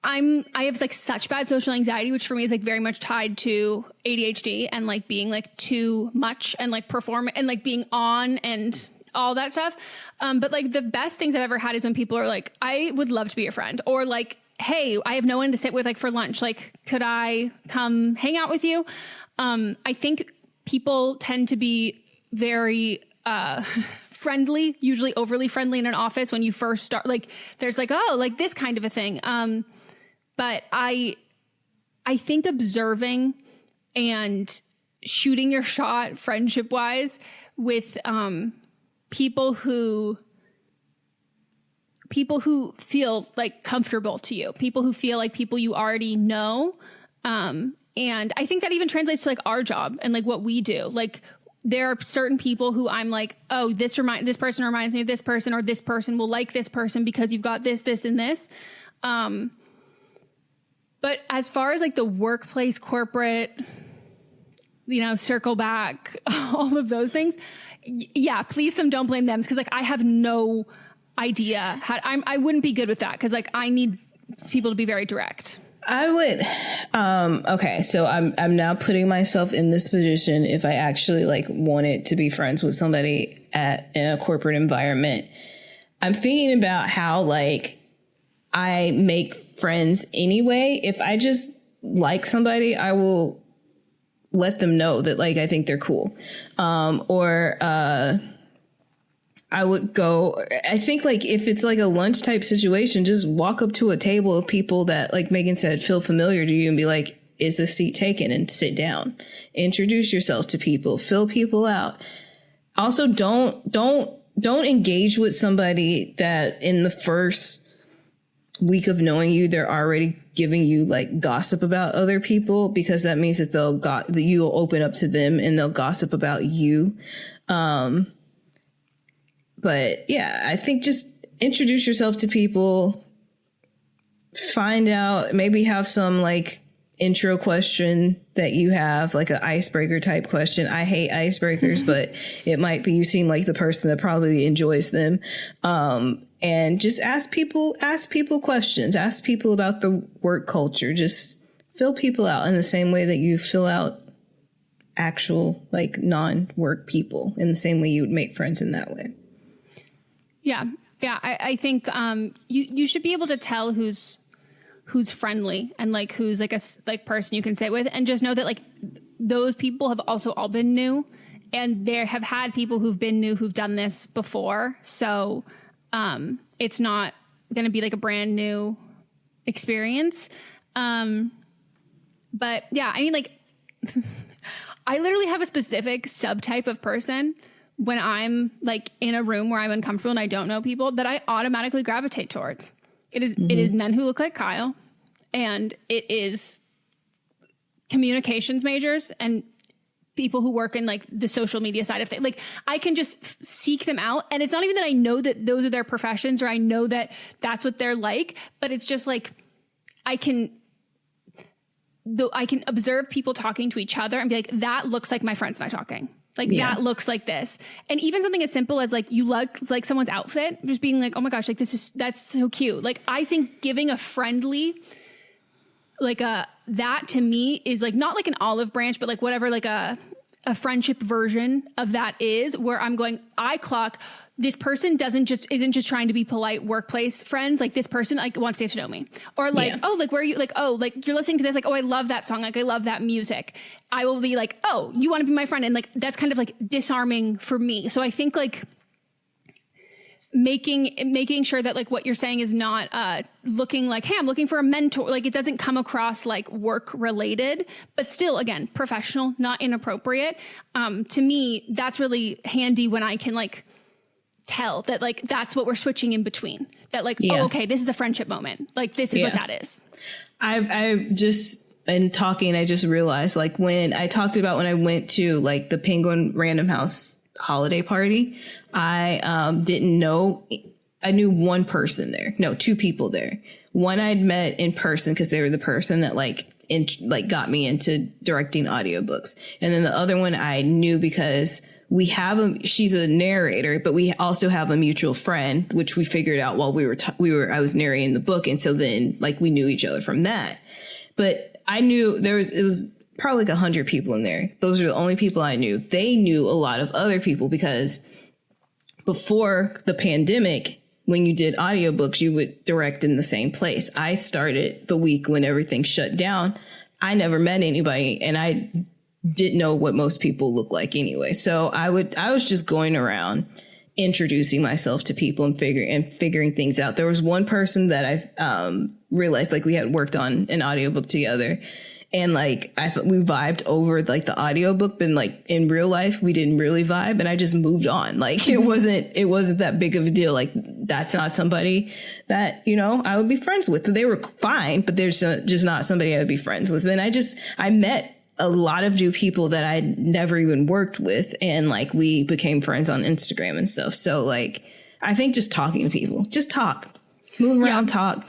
I have like such bad social anxiety, which for me is like very much tied to ADHD and like being like too much and like perform and like being on and all that stuff. But like the best things I've ever had is when people are like, I would love to be your friend, or like, hey, I have no one to sit with like for lunch. Like, could I come hang out with you? I think people tend to be very, friendly, usually overly friendly in an office when you first start, like there's like, oh, like this kind of a thing. But I think observing and shooting your shot friendship wise with, people who feel like comfortable to you, people who feel like people you already know. And I think that even translates to like our job and like what we do. Like there are certain people who I'm like, oh, this person reminds me of this person, or this person will like this person because you've got this, this, and this. But as far as like the workplace, corporate, circle back, all of those things, yeah, please don't blame them, because like I have no idea how I wouldn't be good with that, because like I need people to be very direct. I would okay, so I'm now putting myself in this position if I actually like wanted to be friends with somebody in a corporate environment. I'm thinking about how like I make friends anyway. If I just like somebody, I will let them know that like I think they're cool. I would go, I think like if it's like a lunch type situation, just walk up to a table of people that, like Megan said, feel familiar to you and be like, is this seat taken? And sit down. Introduce yourself to people, fill people out. Also, don't engage with somebody that in the first week of knowing you, they're already giving you like gossip about other people, because that means that you'll open up to them and they'll gossip about you. But yeah, I think just introduce yourself to people, find out, maybe have some like intro question that you have, like an icebreaker type question. I hate icebreakers, but it might be you seem like the person that probably enjoys them. And just ask people questions, ask people about the work culture, just fill people out in the same way that you fill out actual like non-work people, in the same way you would make friends in that way. Yeah. I think you should be able to tell who's friendly and like who's like a like person you can sit with, and just know that like those people have also all been new, and there have had people who've been new who've done this before. So it's not going to be like a brand new experience. But yeah, I mean, like I literally have a specific subtype of person when I'm like in a room where I'm uncomfortable and I don't know people that I automatically gravitate towards. It is men who look like Kyle, and it is communications majors and people who work in like the social media side of things. Like I can just seek them out, and it's not even that I know that those are their professions or I know that that's what they're like, but it's just like I can observe people talking to each other and be like, that looks like my friends and I talking. Like that looks like this. And even something as simple as like you like someone's outfit, just being like, oh my gosh, like that's so cute. Like I think giving a friendly, like that to me is like not like an olive branch, but like whatever, like a friendship version of that is, where I'm going, I clock this person isn't just trying to be polite workplace friends. Like this person like wants to get to know me, or like, oh, like where are you? Like, oh, like you're listening to this. Like, oh, I love that song. Like I love that music. I will be like, oh, you want to be my friend. And like, that's kind of like disarming for me. So I think like making sure that like what you're saying is not looking like, hey, I'm looking for a mentor. Like it doesn't come across like work related, but still, again, professional, not inappropriate. To me, that's really handy when I can like tell that like that's what we're switching in between, that like, oh, okay, this is a friendship moment, like this is what that is. I just in talking, I just realized like when I talked about when I went to like the Penguin Random House holiday party, I didn't know, I knew one person there, no, two people there. One I'd met in person because they were the person that like got me into directing audiobooks, and then the other one I knew because she's a narrator, but we also have a mutual friend, which we figured out while I was narrating the book. And so then like we knew each other from that. But I knew it was probably like 100 people in there. Those are the only people I knew. They knew a lot of other people because before the pandemic, when you did audiobooks, you would direct in the same place. I started the week when everything shut down. I never met anybody, and I didn't know what most people look like anyway. So I was just going around introducing myself to people and figuring things out. There was one person that I realized like we had worked on an audiobook together, and like I thought we vibed over like the audiobook, but like in real life we didn't really vibe, and I just moved on. Like it wasn't that big of a deal. Like that's not somebody that, you know, I would be friends with. They were fine, but they're just not somebody I would be friends with. And I met a lot of new people that I'd never even worked with. And like, we became friends on Instagram and stuff. So like, I think just talking to people, just talk, move around, talk.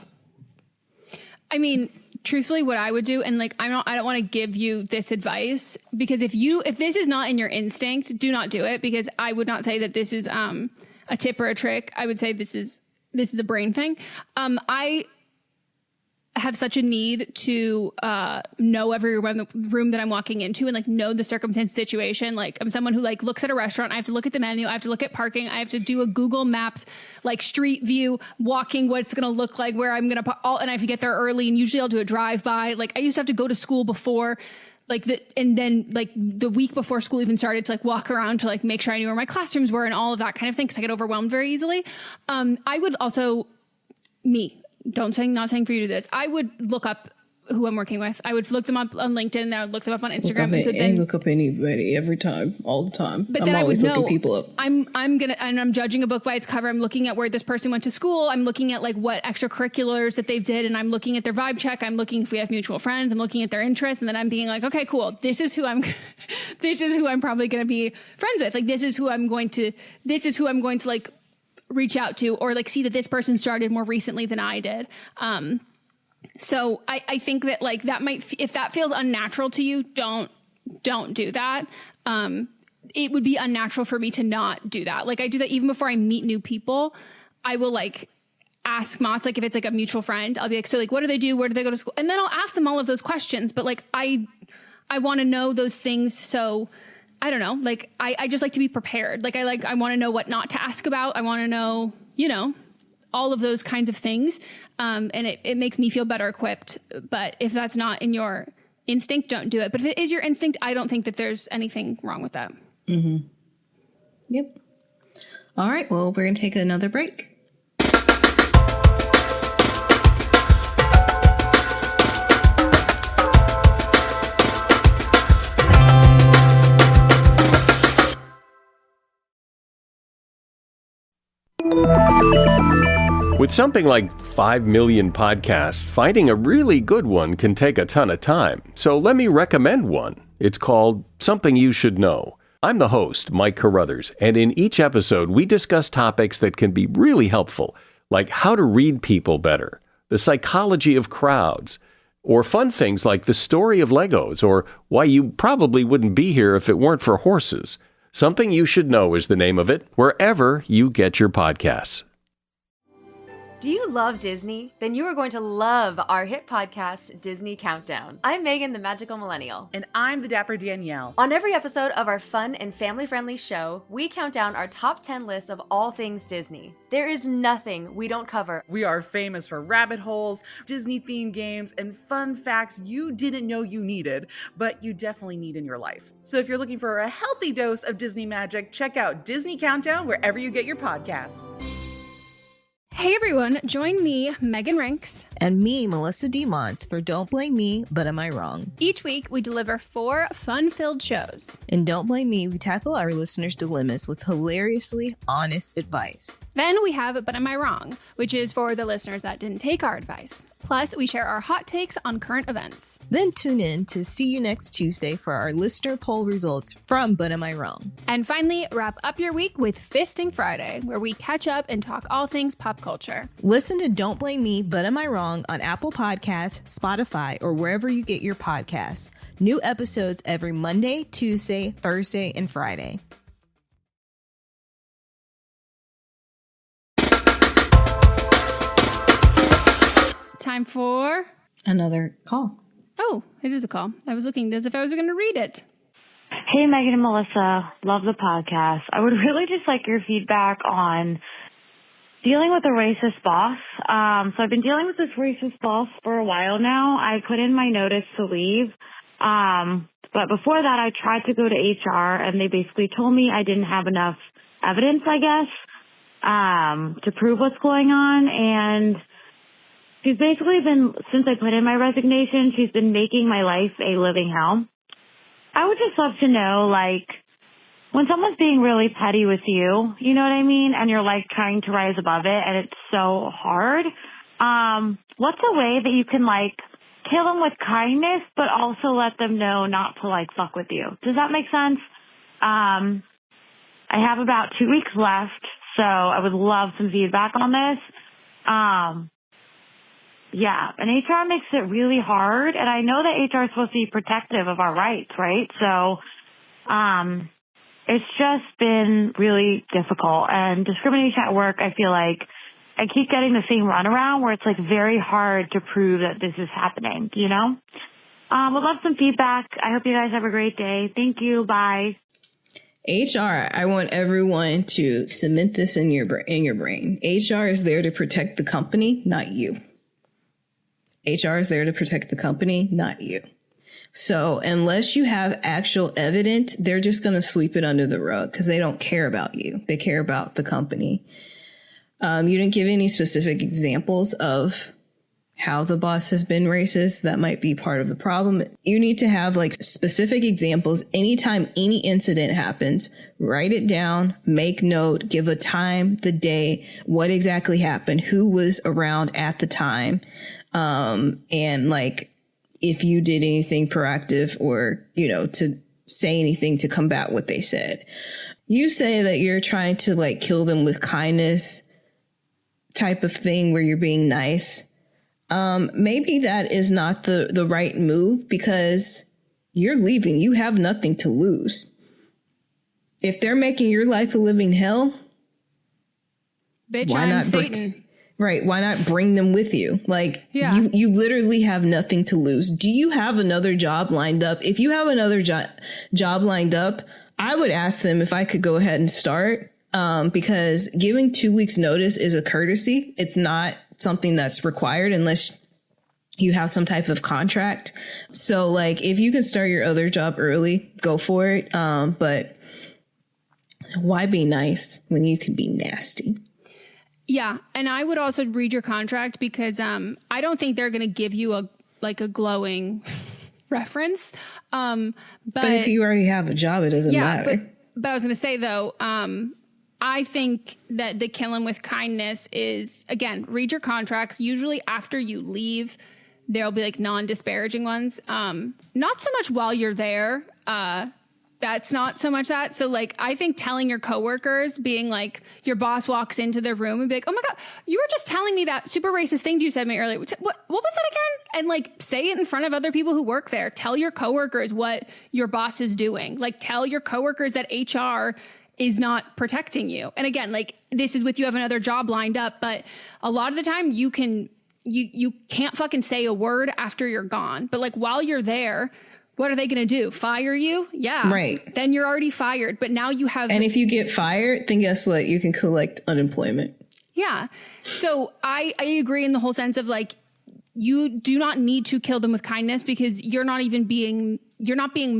I mean, truthfully, what I would do, and like, I don't want to give you this advice, because if this is not in your instinct, do not do it, because I would not say that this is a tip or a trick. I would say this is a brain thing. have such a need to know every room that I'm walking into and like know the circumstance situation. Like I'm someone who like looks at a restaurant. I have to look at the menu. I have to look at parking. I have to do a Google Maps, like street view, walking, what it's going to look like, where I'm going to and I have to get there early. And usually I'll do a drive by. Like I used to have to go to school before and then like the week before school even started to like walk around to like make sure I knew where my classrooms were and all of that kind of thing. Cause I get overwhelmed very easily. I would also not saying for you to do this. I would look up who I'm working with. I would look them up on LinkedIn and I would look them up on Instagram. And look up anybody every time, all the time. But I'm then always I would looking know people up. I'm judging a book by its cover. I'm looking at where this person went to school. I'm looking at like what extracurriculars that they did, and I'm looking at their vibe check. I'm looking if we have mutual friends. I'm looking at their interests, and then I'm being like, okay, cool. This is who I'm probably going to be friends with. Like this is who I'm going to like reach out to, or like see that this person started more recently than I did. So I think that like that if that feels unnatural to you, don't do that. It would be unnatural for me to not do that. Like I do that even before I meet new people. I will like ask Mots, like if it's like a mutual friend, I'll be like, so like, what do they do? Where do they go to school? And then I'll ask them all of those questions. But like, I want to know those things. So I don't know, like, I just like to be prepared. Like, I want to know what not to ask about. I want to know, all of those kinds of things. And it makes me feel better equipped. But if that's not in your instinct, don't do it. But if it is your instinct, I don't think that there's anything wrong with that. Mm-hmm. Yep. All right. Well, we're going to take another break. With something like 5 million podcasts, finding a really good one can take a ton of time. So let me recommend one. It's called Something You Should Know. I'm the host, Mike Carruthers, and in each episode, we discuss topics that can be really helpful, like how to read people better, the psychology of crowds, or fun things like the story of Legos, or why you probably wouldn't be here if it weren't for horses. Something You Should Know is the name of it, wherever you get your podcasts. Do you love Disney? Then you are going to love our hit podcast, Disney Countdown. I'm Megan, the Magical Millennial. And I'm the Dapper Danielle. On every episode of our fun and family-friendly show, we count down our top 10 lists of all things Disney. There is nothing we don't cover. We are famous for rabbit holes, Disney-themed games, and fun facts you didn't know you needed, but you definitely need in your life. So if you're looking for a healthy dose of Disney magic, check out Disney Countdown wherever you get your podcasts. Hey everyone, join me, Megan Rinks. And me, Melissa DeMonts, for Don't Blame Me, But Am I Wrong? Each week, we deliver 4 fun-filled shows. In Don't Blame Me, we tackle our listeners' dilemmas with hilariously honest advice. Then we have But Am I Wrong, which is for the listeners that didn't take our advice. Plus, we share our hot takes on current events. Then tune in to see you next Tuesday for our listener poll results from But Am I Wrong? And finally, wrap up your week with Fisting Friday, where we catch up and talk all things pop culture. Listen to Don't Blame Me, But Am I Wrong on Apple Podcasts, Spotify, or wherever you get your podcasts. New episodes every Monday, Tuesday, Thursday, and Friday. Time for another call. Oh, it is a call. I was looking as if I was going to read it. Hey, Meghan and Melissa. Love the podcast. I would really just like your feedback on dealing with a racist boss. So I've been dealing with this racist boss for a while now. I put in my notice to leave. But before that, I tried to go to HR, and they basically told me I didn't have enough evidence, I guess, to prove what's going on. And she's basically been, since I put in my resignation, she's been making my life a living hell. I would just love to know, like, when someone's being really petty with you, you know what I mean? And you're like trying to rise above it and it's so hard. What's a way that you can like kill them with kindness, but also let them know not to like fuck with you? Does that make sense? I have about 2 weeks left, so I would love some feedback on this. Yeah, and HR makes it really hard, and I know that HR is supposed to be protective of our rights, right? So, it's just been really difficult, and discrimination at work, I feel like, I keep getting the same runaround where it's like very hard to prove that this is happening, you know? Would love some feedback. I hope you guys have a great day. Thank you. Bye. HR, I want everyone to cement this in your brain. HR is there to protect the company, not you. HR is there to protect the company, not you. So unless you have actual evidence, they're just going to sweep it under the rug because they don't care about you. They care about the company. You didn't give any specific examples of how the boss has been racist. That might be part of the problem. You need to have like specific examples. Anytime any incident happens, write it down, make note, give a time, the day, what exactly happened, who was around at the time. And like, if you did anything proactive or, you know, to say anything to combat what they said. You say that you're trying to like kill them with kindness type of thing where you're being nice. Maybe that is not the right move because you're leaving. You have nothing to lose. If they're making your life a living hell, bitch, why I'm not Satan. Right. Why not bring them with you? Like, you literally have nothing to lose. Do you have another job lined up? If you have another job lined up, I would ask them if I could go ahead and start, because giving 2 weeks notice is a courtesy. It's not something that's required unless you have some type of contract. So like, if you can start your other job early, go for it. But why be nice when you can be nasty? Yeah, and I would also read your contract because I don't think they're going to give you a glowing reference. But if you already have a job, it doesn't matter. But I was going to say though, I think that the kill 'em with kindness is, again, read your contracts. Usually after you leave, there'll be like non-disparaging ones. Not so much while you're there. That's not so much that. So like, I think telling your coworkers, being like, your boss walks into the room and be like, oh my God, you were just telling me that super racist thing you said to me earlier. What was that again? And like, say it in front of other people who work there. Tell your coworkers what your boss is doing. Like, tell your coworkers that HR is not protecting you. And again, like, this is with you have another job lined up, but a lot of the time you can't fucking say a word after you're gone. But like, while you're there, what are they going to do? Fire you? Yeah. Right. Then you're already fired. But now you have... And if you get fired, then guess what? You can collect unemployment. Yeah. So I agree in the whole sense of like, you do not need to kill them with kindness because you're not being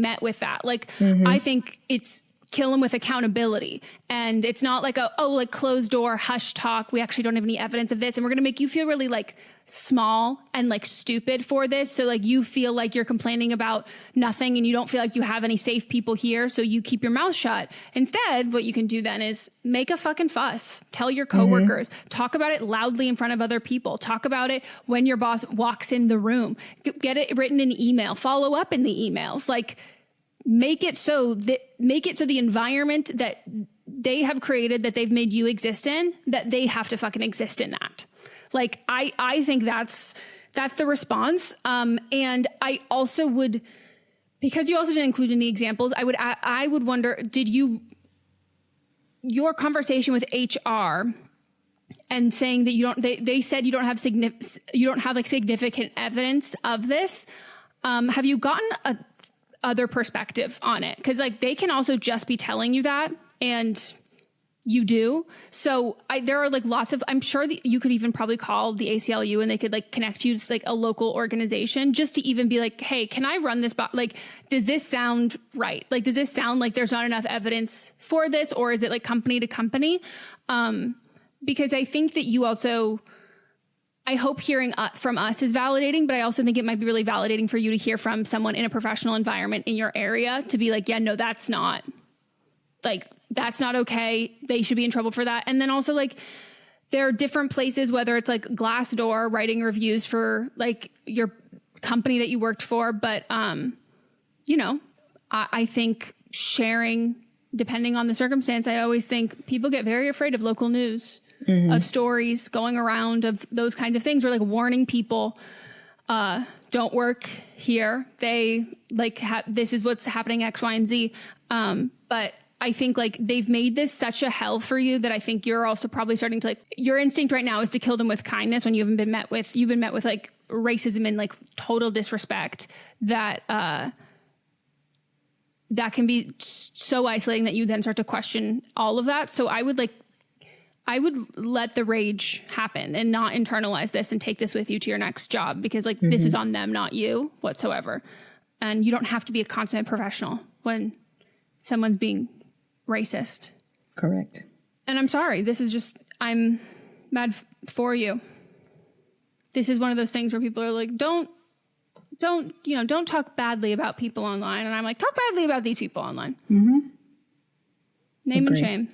met with that. Like, I think it's kill them with accountability. And it's not like like closed door, hush talk. We actually don't have any evidence of this. And we're going to make you feel really like small and like stupid for this. So like you feel like you're complaining about nothing and you don't feel like you have any safe people here. So you keep your mouth shut. Instead, what you can do then is make a fucking fuss. Tell your coworkers, talk about it loudly in front of other people. Talk about it when your boss walks in the room, get it written in email, follow up in the emails. Like, make it so the environment that they have created, that they've made you exist in, that they have to fucking exist in that. Like, I think that's the response. And I also would, because you also didn't include any examples, I would wonder, your conversation with HR and saying that they said you don't have like significant evidence of this. Have you gotten other perspective on it? Because like, they can also just be telling you that, and you do. So there are like lots of, I'm sure that you could even probably call the ACLU and they could like connect you to like a local organization just to even be like, hey, can I run this? Like, does this sound right? Like, does this sound like there's not enough evidence for this? Or is it like company to company? Because I think that you also, I hope hearing from us is validating, but I also think it might be really validating for you to hear from someone in a professional environment in your area to be like, yeah, no, that's not okay. They should be in trouble for that. And then also like, there are different places, whether it's like Glassdoor writing reviews for like your company that you worked for. But, I think sharing, depending on the circumstance, I always think people get very afraid of local news. Of stories going around of those kinds of things, or like warning people, don't work here. They like this is what's happening, X, Y, and Z. But I think like they've made this such a hell for you that I think you're also probably starting to like, your instinct right now is to kill them with kindness when you've been met with like racism and like total disrespect that that can be so isolating that you then start to question all of that. So I would let the rage happen and not internalize this and take this with you to your next job, because like this is on them, not you whatsoever. And you don't have to be a consummate professional when someone's being racist. Correct. And I'm sorry. This is just, I'm mad for you. This is one of those things where people are like, don't talk badly about people online. And I'm like, talk badly about these people online. Name and shame.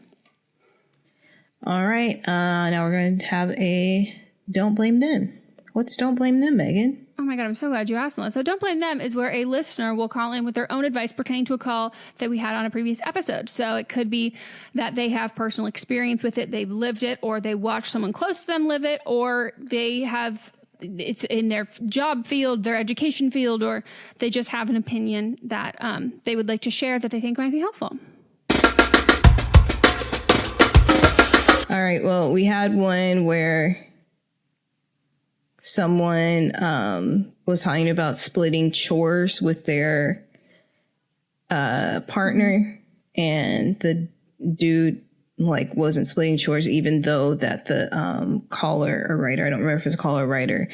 All right. Now we're going to have a Don't Blame Them. What's Don't Blame Them, Megan? Oh my God, I'm so glad you asked, Melissa. Don't Blame Them is where a listener will call in with their own advice pertaining to a call that we had on a previous episode. So it could be that they have personal experience with it, they've lived it, or they watched someone close to them live it, or they have, it's in their job field, their education field, or they just have an opinion that they would like to share that they think might be helpful. All right. Well, we had one where someone was talking about splitting chores with their partner, and the dude like wasn't splitting chores, even though that the caller or writer, I don't remember if it's a caller or writer,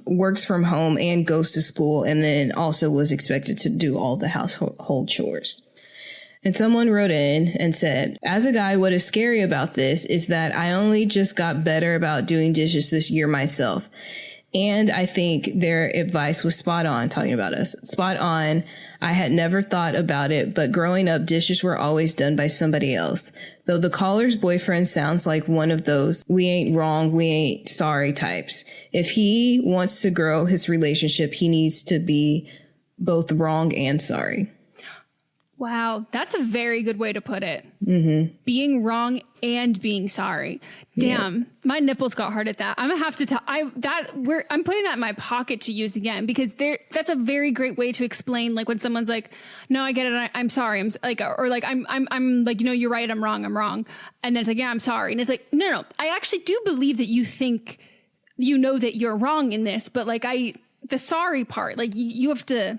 works from home and goes to school, and then also was expected to do all the household chores. And someone wrote in and said, as a guy, what is scary about this is that I only just got better about doing dishes this year myself. And I think their advice was spot on, talking about us. Spot on. I had never thought about it, but growing up, dishes were always done by somebody else. Though the caller's boyfriend sounds like one of those we ain't wrong, we ain't sorry types. If he wants to grow his relationship, he needs to be both wrong and sorry. Wow, that's a very good way to put it. Being wrong and being sorry. Damn, my nipples got hard at that. I'm gonna have to tell. I'm putting that in my pocket to use again, because that's a very great way to explain like when someone's like, "No, I get it. I'm sorry." I'm like, or like I'm like, you're right. I'm wrong. And then it's like, yeah, I'm sorry. And it's like, no. I actually do believe that you think that you're wrong in this, but like the sorry part, like you have to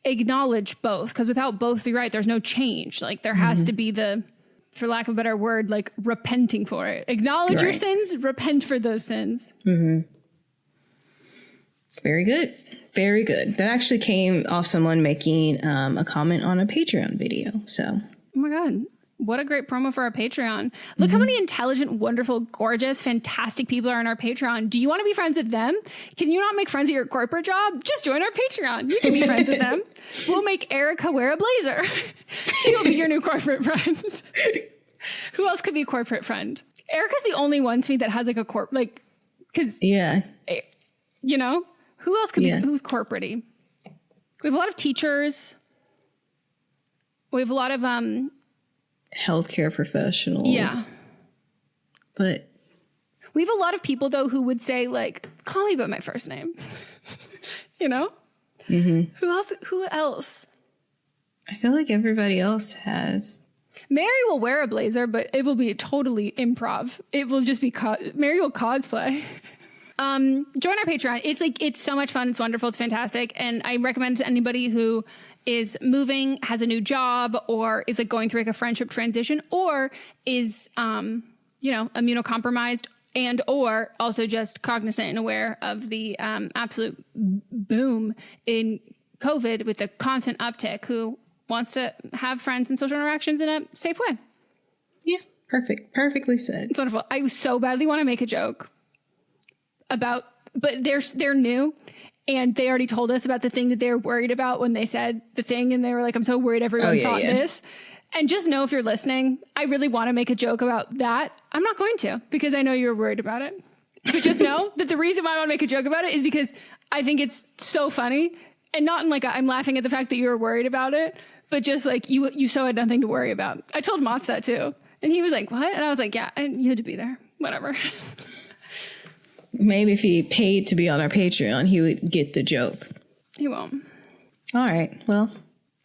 acknowledge both, because without both, you're right, there's no change. Like there has to be the, for lack of a better word, like repenting for it. Acknowledge your sins, repent for those sins. Very good. Very good. That actually came off someone making a comment on a Patreon video. So, oh my God. What a great promo for our Patreon. Look how many intelligent, wonderful, gorgeous, fantastic people are on our Patreon. Do you want to be friends with them? Can you not make friends at your corporate job? Just join our Patreon. You can be friends with them. We'll make Erica wear a blazer. She will be your new corporate friend. Who else could be a corporate friend? Erica's the only one to me that has like a because who else could be, who's corporate-y? We have a lot of teachers. We have a lot of healthcare professionals. Yeah. But we have a lot of people though who would say like, call me by my first name. Who else? I feel like everybody else has. Mary will wear a blazer, but it will be totally improv. It will just be Mary will cosplay. Join our Patreon. It's so much fun. It's wonderful. It's fantastic. And I recommend to anybody who is moving, has a new job, or is like going through like a friendship transition, or is, immunocompromised, and or also just cognizant and aware of the absolute boom in COVID with the constant uptick, who wants to have friends and social interactions in a safe way. Yeah, perfect. Perfectly said. It's wonderful. I so badly want to make a joke but they're new. And they already told us about the thing that they were worried about when they said the thing. And they were like, I'm so worried everyone thought this. And just know, if you're listening, I really want to make a joke about that. I'm not going to, because I know you're worried about it. But just know that the reason why I want to make a joke about it is because I think it's so funny. And not in like I'm laughing at the fact that you were worried about it, but just like you so had nothing to worry about. I told Mott's that too. And he was like, what? And I was like, yeah, and you had to be there. Whatever. Maybe if he paid to be on our Patreon, he would get the joke. He won't. All right. Well,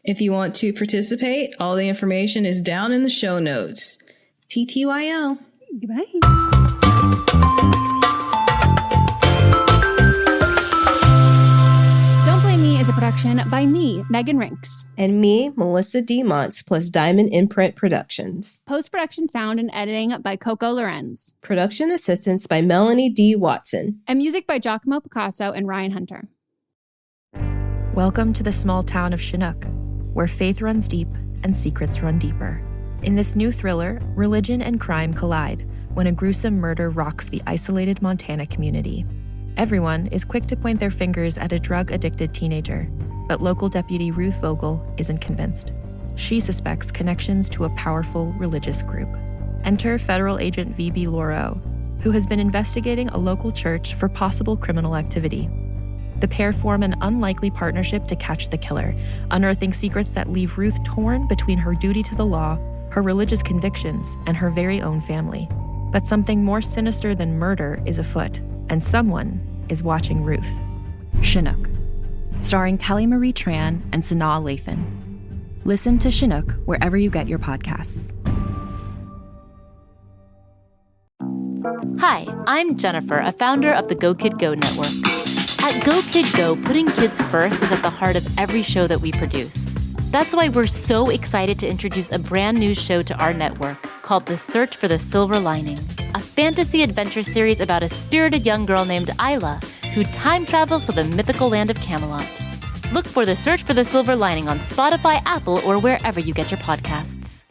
If you want to participate, all the information is down in the show notes. TTYL. Goodbye. Don't Blame Me is a production by me, Megan Rinks. And me, Melissa D. Montz, plus Diamond Imprint Productions. Post-production sound and editing by Coco Lorenz. Production assistance by Melanie D. Watson. And music by Giacomo Picasso and Ryan Hunter. Welcome to the small town of Chinook, where faith runs deep and secrets run deeper. In this new thriller, religion and crime collide when a gruesome murder rocks the isolated Montana community. Everyone is quick to point their fingers at a drug-addicted teenager, but local deputy Ruth Vogel isn't convinced. She suspects connections to a powerful religious group. Enter federal agent V.B. Laureau, who has been investigating a local church for possible criminal activity. The pair form an unlikely partnership to catch the killer, unearthing secrets that leave Ruth torn between her duty to the law, her religious convictions, and her very own family. But something more sinister than murder is afoot, and someone is watching Ruth. Chinook, starring Kelly Marie Tran and Sanaa Lathan. Listen to Chinook wherever you get your podcasts. Hi, I'm Jennifer, a founder of the Go Kid Go network. At Go Kid Go, putting kids first is at the heart of every show that we produce. That's why we're so excited to introduce a brand new show to our network called The Search for the Silver Lining, a fantasy adventure series about a spirited young girl named Isla who time travels to the mythical land of Camelot. Look for The Search for the Silver Lining on Spotify, Apple, or wherever you get your podcasts.